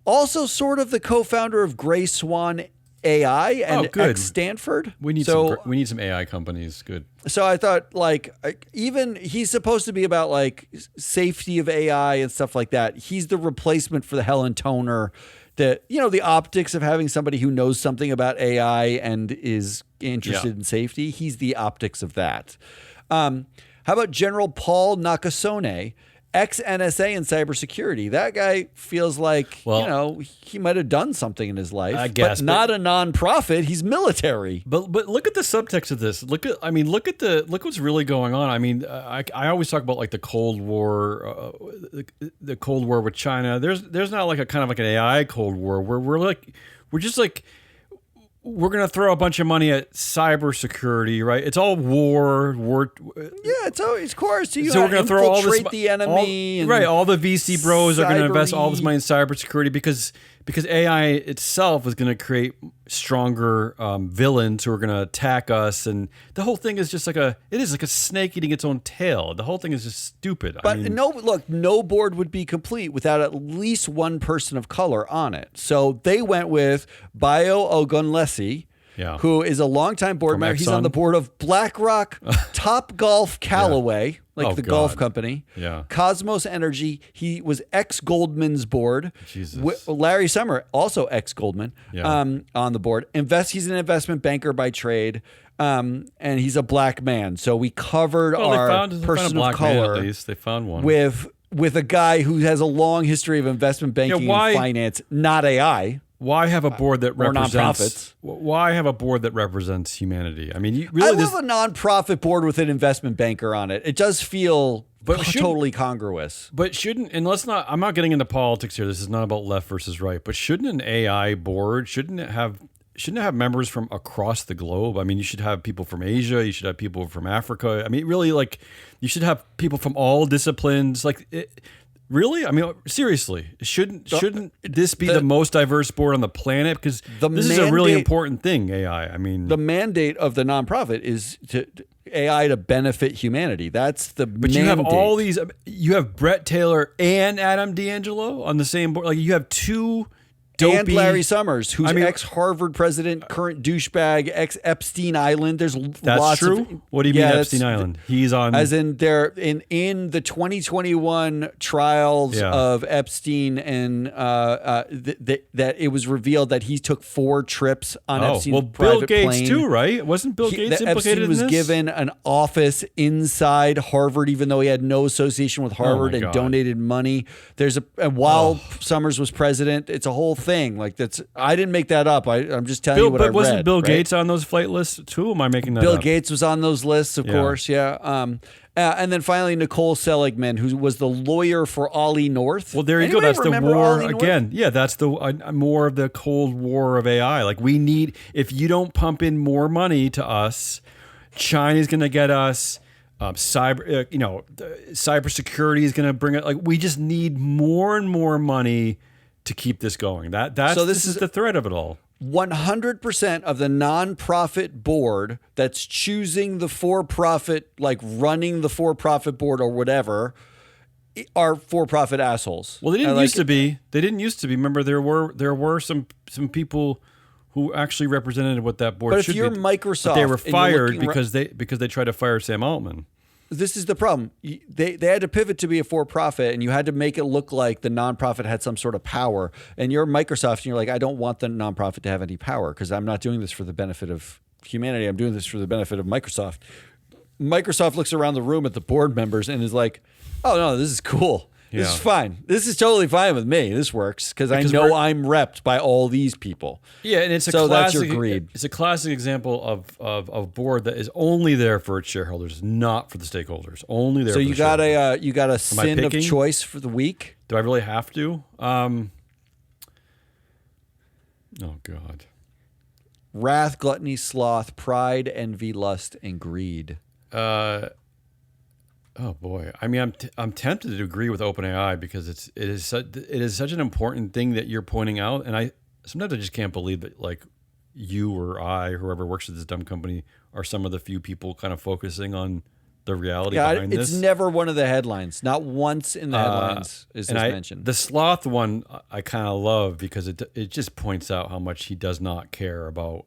also sort of the co-founder of Gray Swan AI and ex-Stanford. We need some AI companies. Good. So I thought, like, even he's supposed to be about like safety of AI and stuff like that. He's the replacement for the Helen Toner. That, you know, the optics of having somebody who knows something about AI and is interested in safety. He's the optics of that. How about General Paul Nakasone, ex-NSA in cybersecurity? That guy feels like, you know, he might have done something in his life, I guess, but not a nonprofit. He's military. But look at the subtext of this. Look what's really going on. I mean, I always talk about like the Cold War, the Cold War with China. There's not like a kind of like an AI Cold War where we're just like, we're going to throw a bunch of money at cybersecurity, right? It's all war. Yeah, it's always, of course. So we're going to throw all this, the enemy. All the VC bros are going to invest all this money in cybersecurity because AI itself is going to create stronger villains who are going to attack us, and the whole thing is just like a snake eating its own tail. The whole thing is just stupid. But no board would be complete without at least one person of color on it. So they went with Bayo Ogunlesi, who is a longtime board member. He's on the board of BlackRock, Topgolf Callaway, the golf company, Cosmos Energy. He was ex-Goldman's board. Jesus. Larry Summer, also ex-Goldman, on the board. He's an investment banker by trade, and he's a black man. So we covered our person of color. At least they found one with a guy who has a long history of investment banking and finance, not AI. Why have a board that represents nonprofits? Why have a board that represents humanity? I mean, I love a nonprofit board with an investment banker on it. It does feel totally congruous. But I'm not getting into politics here. This is not about left versus right. But shouldn't an AI board, shouldn't it have members from across the globe? I mean, you should have people from Asia. You should have people from Africa. I mean, really, like, you should have people from all disciplines. Really? I mean, seriously, shouldn't this be the most diverse board on the planet? Because this is a really important thing, AI. I mean, the mandate of the nonprofit is AI to benefit humanity. That's the mandate. You have all these. You have Brett Taylor and Adam D'Angelo on the same board. Like, you have two. And Larry Summers, who's ex-Harvard president, current douchebag, ex-Epstein Island. There's lots true? of... What do you mean Epstein Island? He's on... As in, they're in the 2021 trials of Epstein, and that it was revealed that he took 4 trips on Epstein's private plane. Bill Gates too, right? Wasn't Bill Gates implicated in this? Epstein was given an office inside Harvard, even though he had no association with Harvard and donated money. While Summers was president, it's a whole thing. Like, I didn't make that up. I'm just telling you what I read. But wasn't Bill Gates on those flight lists too? Am I making that up? Bill Gates was on those lists, of course. Yeah. And then finally, Nicole Seligman, who was the lawyer for Ollie North. Well, there you go. That's the war again. Yeah, that's the more of the Cold War of AI. Like, we need, if you don't pump in more money to us, China's going to get us. Cybersecurity is going to bring it. Like, we just need more and more money to keep this going. This is the thread of it all. 100% of the nonprofit board that's choosing the for-profit, like running the for-profit board or whatever, are for-profit assholes. Well, they didn't used to be. They didn't used to be. Remember, there were some people who actually represented what that board should be. But if you're Microsoft, but they were fired because they tried to fire Sam Altman. This is the problem. They had to pivot to be a for-profit, and you had to make it look like the nonprofit had some sort of power. And you're Microsoft, and you're like, I don't want the nonprofit to have any power because I'm not doing this for the benefit of humanity. I'm doing this for the benefit of Microsoft. Microsoft looks around the room at the board members and is like, oh, no, this is cool. This is fine. This is totally fine with me. This works because I know I'm repped by all these people. Yeah, and it's that's your greed. It's a classic example of a board that is only there for its shareholders, not for the stakeholders. Only there. So you got a sin of choice for the week. Do I really have to? Oh God. Wrath, gluttony, sloth, pride, envy, lust, and greed. Oh boy! I mean, I'm tempted to agree with OpenAI because it is such an important thing that you're pointing out, and sometimes I just can't believe that, like, you or I, whoever works at this dumb company, are some of the few people kind of focusing on the reality behind it's this. never one of the headlines. Not once in the headlines is this mentioned. The sloth one I kind of love because it just points out how much he does not care about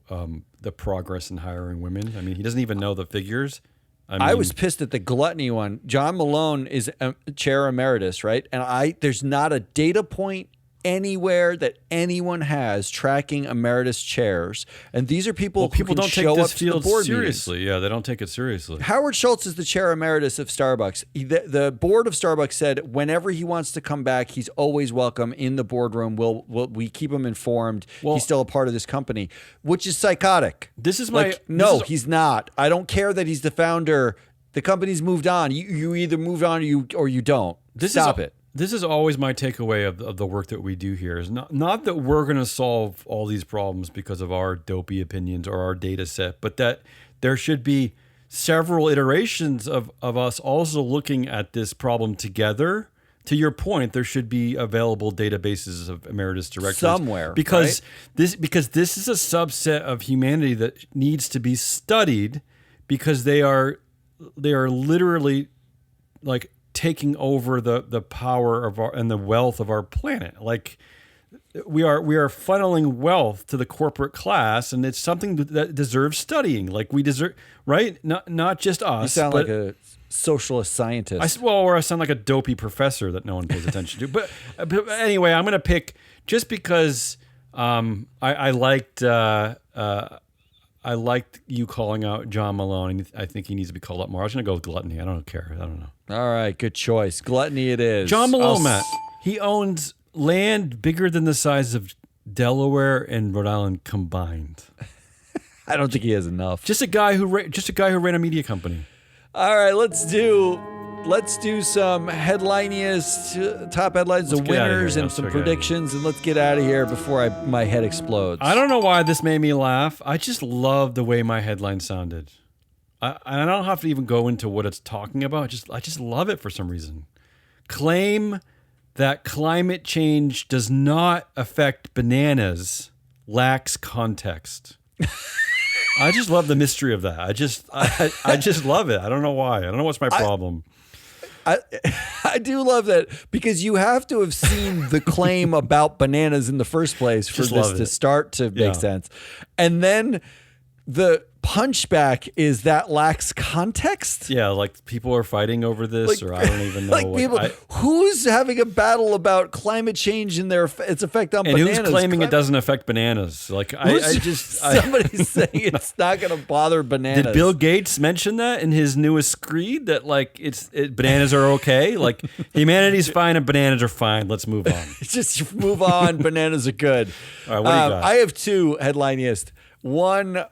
the progress in hiring women. I mean, he doesn't even know the figures. I was pissed at the gluttony one. John Malone is chair emeritus, right? And there's not a data point anywhere that anyone has tracking emeritus chairs, and these are people who can don't show take this up to the field board seriously. meetings. Yeah, they don't take it seriously. Howard Schultz is the chair emeritus of Starbucks. The board of Starbucks said whenever he wants to come back, he's always welcome in the boardroom. We keep him informed. He's still a part of this company, which is psychotic. This is he's not. I don't care that he's the founder. The company's moved on. You either moved on or you don't. Stop it. This is always my takeaway of the work that we do here is not that we're going to solve all these problems because of our dopey opinions or our data set, but that there should be several iterations of us also looking at this problem together. To your point, there should be available databases of emeritus directors somewhere, because this is a subset of humanity that needs to be studied because they are literally like taking over the power of and the wealth of our planet. Like we are funneling wealth to the corporate class, and it's something that deserves studying. Like we deserve, right? Not just us. You sound like a socialist scientist. Or I sound like a dopey professor that no one pays attention to. But anyway, I'm going to pick just because I liked you calling out John Malone. I think he needs to be called out more. I was going to go with gluttony. I don't care. I don't know. All right, good choice. Gluttony it is. John Malone, Matt. He owns land bigger than the size of Delaware and Rhode Island combined. I don't think he has enough. Just a guy who ran a media company. All right, let's do some headliniest top headlines, the winners, and some predictions, and let's get out of here before my head explodes. I don't know why this made me laugh. I just love the way my headline sounded. I don't have to even go into what it's talking about. I just love it for some reason. Claim that climate change does not affect bananas lacks context. I just love the mystery of that. I just love it. I don't know why. I don't know what's my problem. I do love that because you have to have seen the claim about bananas in the first place for this to start to make sense. And then the punchback is that lacks context. Yeah, like people are fighting over this, or I don't even know. Who's having a battle about climate change and its effect on bananas? And who's claiming it doesn't affect bananas? Like somebody's saying it's not going to bother bananas. Did Bill Gates mention that in his newest screed that like bananas are okay? Like humanity's fine and bananas are fine. Let's move on. Just move on. Bananas are good. All right, what do you got? I have two headliniest. One,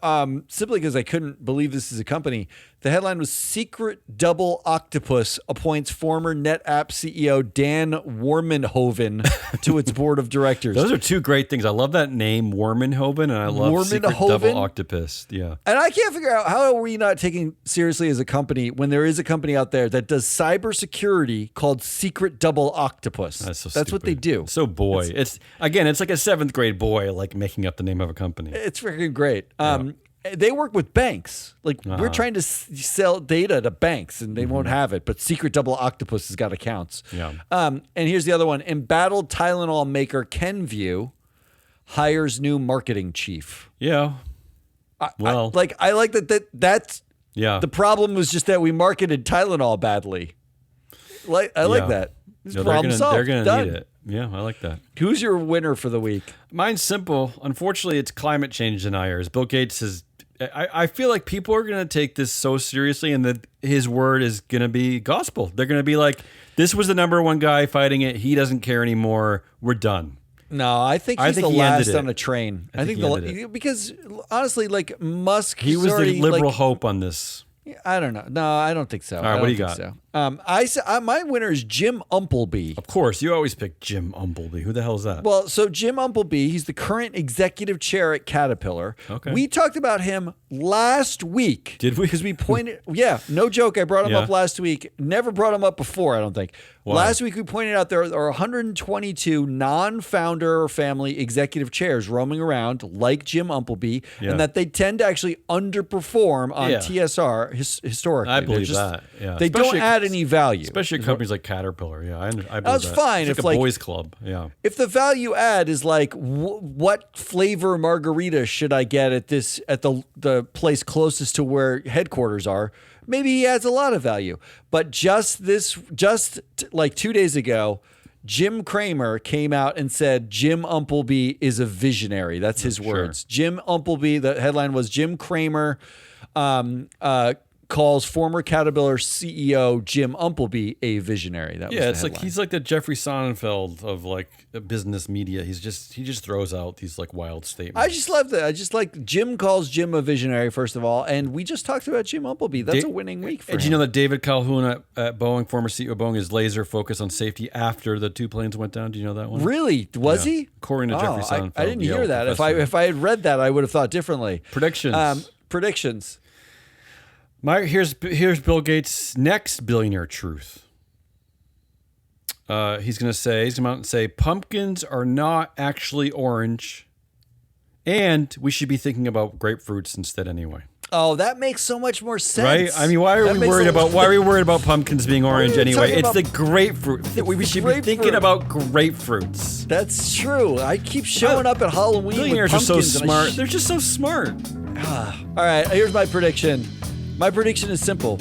simply because I couldn't believe this is a company. The headline was Secret Double Octopus appoints former NetApp CEO Dan Warmenhoven to its board of directors. Those are two great things. I love that name, Warmenhoven, and I love Secret Double Octopus. Yeah. And I can't figure out how are we not taking seriously as a company when there is a company out there that does cybersecurity called Secret Double Octopus. That's what they do. So boy. It's like a 7th grade boy like making up the name of a company. It's freaking great. They work with banks. Like we're trying to sell data to banks, and they won't have it. But Secret Double Octopus has got accounts. Yeah. And here's the other one: embattled Tylenol maker Kenvue hires new marketing chief. Yeah. I like that's the problem was just that we marketed Tylenol badly. I like that. Problem solved. They're gonna need it. Yeah, I like that. Who's your winner for the week? Mine's simple. Unfortunately, it's climate change deniers. Bill Gates has. I feel like people are going to take this so seriously, and that his word is going to be gospel. They're going to be like, "This was the number one guy fighting it. He doesn't care anymore. We're done." No, I think he's the last on a train. I think because honestly, like Musk, he was the liberal hope on this. I don't know. No, I don't think so. All right, what do you got? My winner is Jim Umpleby. Of course, you always pick Jim Umpleby. Who the hell is that? Well, so Jim Umpleby, he's the current executive chair at Caterpillar. Okay. We talked about him last week. Did we? Because we pointed, yeah, no joke. I brought him up last week. Never brought him up before, I don't think. Why? Last week we pointed out there are 122 non-founder or family executive chairs roaming around like Jim Umpleby, and that they tend to actually underperform on TSR historically. I believe that. Yeah. They don't add any value. Especially companies like Caterpillar. Yeah, I believe that's fine. It's like a boys club. Yeah. If the value add is like, what flavor margarita should I get at the place closest to where headquarters are? Maybe he adds a lot of value. But just like 2 days ago, Jim Cramer came out and said Jim Umpleby is a visionary. That's his words. Jim Umpleby, the headline was Jim Cramer calls former Caterpillar CEO Jim Umpleby a visionary. That was the it's like he's like the Jeffrey Sonnenfeld of like business media. He just throws out these like wild statements. I just love that. I just like Jim calls Jim a visionary, first of all, and we just talked about Jim Umpleby. That's a winning week for him. Did you know that David Calhoun at Boeing, former CEO of Boeing, is laser focused on safety after the two planes went down? Do you know that one? Really? Was he? According to Jeffrey Sonnenfeld. I didn't hear that. If I had read that, I would have thought differently. Predictions. Here's Bill Gates' next billionaire truth. He's going to come out and say, pumpkins are not actually orange, and we should be thinking about grapefruits instead anyway. Oh, that makes so much more sense. Right? I mean, why are we worried about pumpkins being orange anyway? It's the grapefruit. We should be thinking about grapefruits. That's true. I keep showing up at Halloween. Billionaires are so smart. They're just so smart. All right, here's my prediction. My prediction is simple.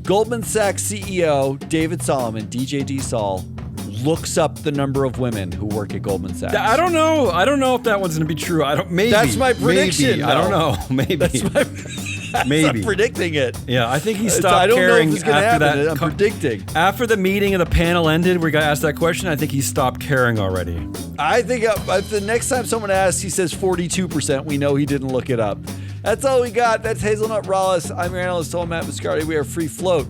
Goldman Sachs CEO David Solomon, DJD Sol, looks up the number of women who work at Goldman Sachs. I don't know. I don't know if that one's going to be true. Maybe. That's my prediction. Maybe. I don't know. Maybe. I'm predicting it. Yeah, I think he stopped caring after that. I'm predicting. After the meeting and the panel ended, we got asked that question. I think he stopped caring already. I think if the next time someone asks, he says 42%, we know he didn't look it up. That's all we got. That's Hazelnut Rawlis. I'm your analyst, Matt Biscardi. We are Free Float.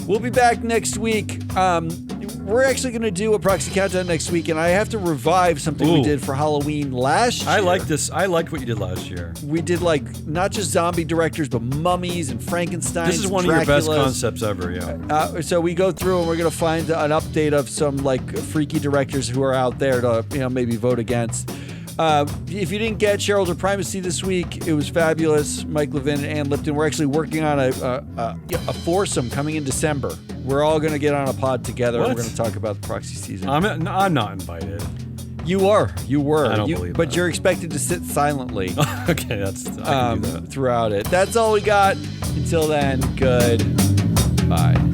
We'll be back next week. We're actually going to do a proxy countdown next week, and I have to revive something we did for Halloween last year. I like this. I liked what you did last year. We did like not just zombie directors, but mummies and Frankenstein. This is one of your best concepts ever, yeah. So we go through and we're going to find an update of some like freaky directors who are out there to maybe vote against. If you didn't get Shareholder Primacy this week, it was fabulous. Mike Levin and Ann Lipton. We're actually working on a foursome coming in December. We're all going to get on a pod together. And we're going to talk about the proxy season. I'm not invited. You were. I don't believe but that. You're expected to sit silently. Okay, I can do that. Throughout it. That's all we got. Until then, goodbye.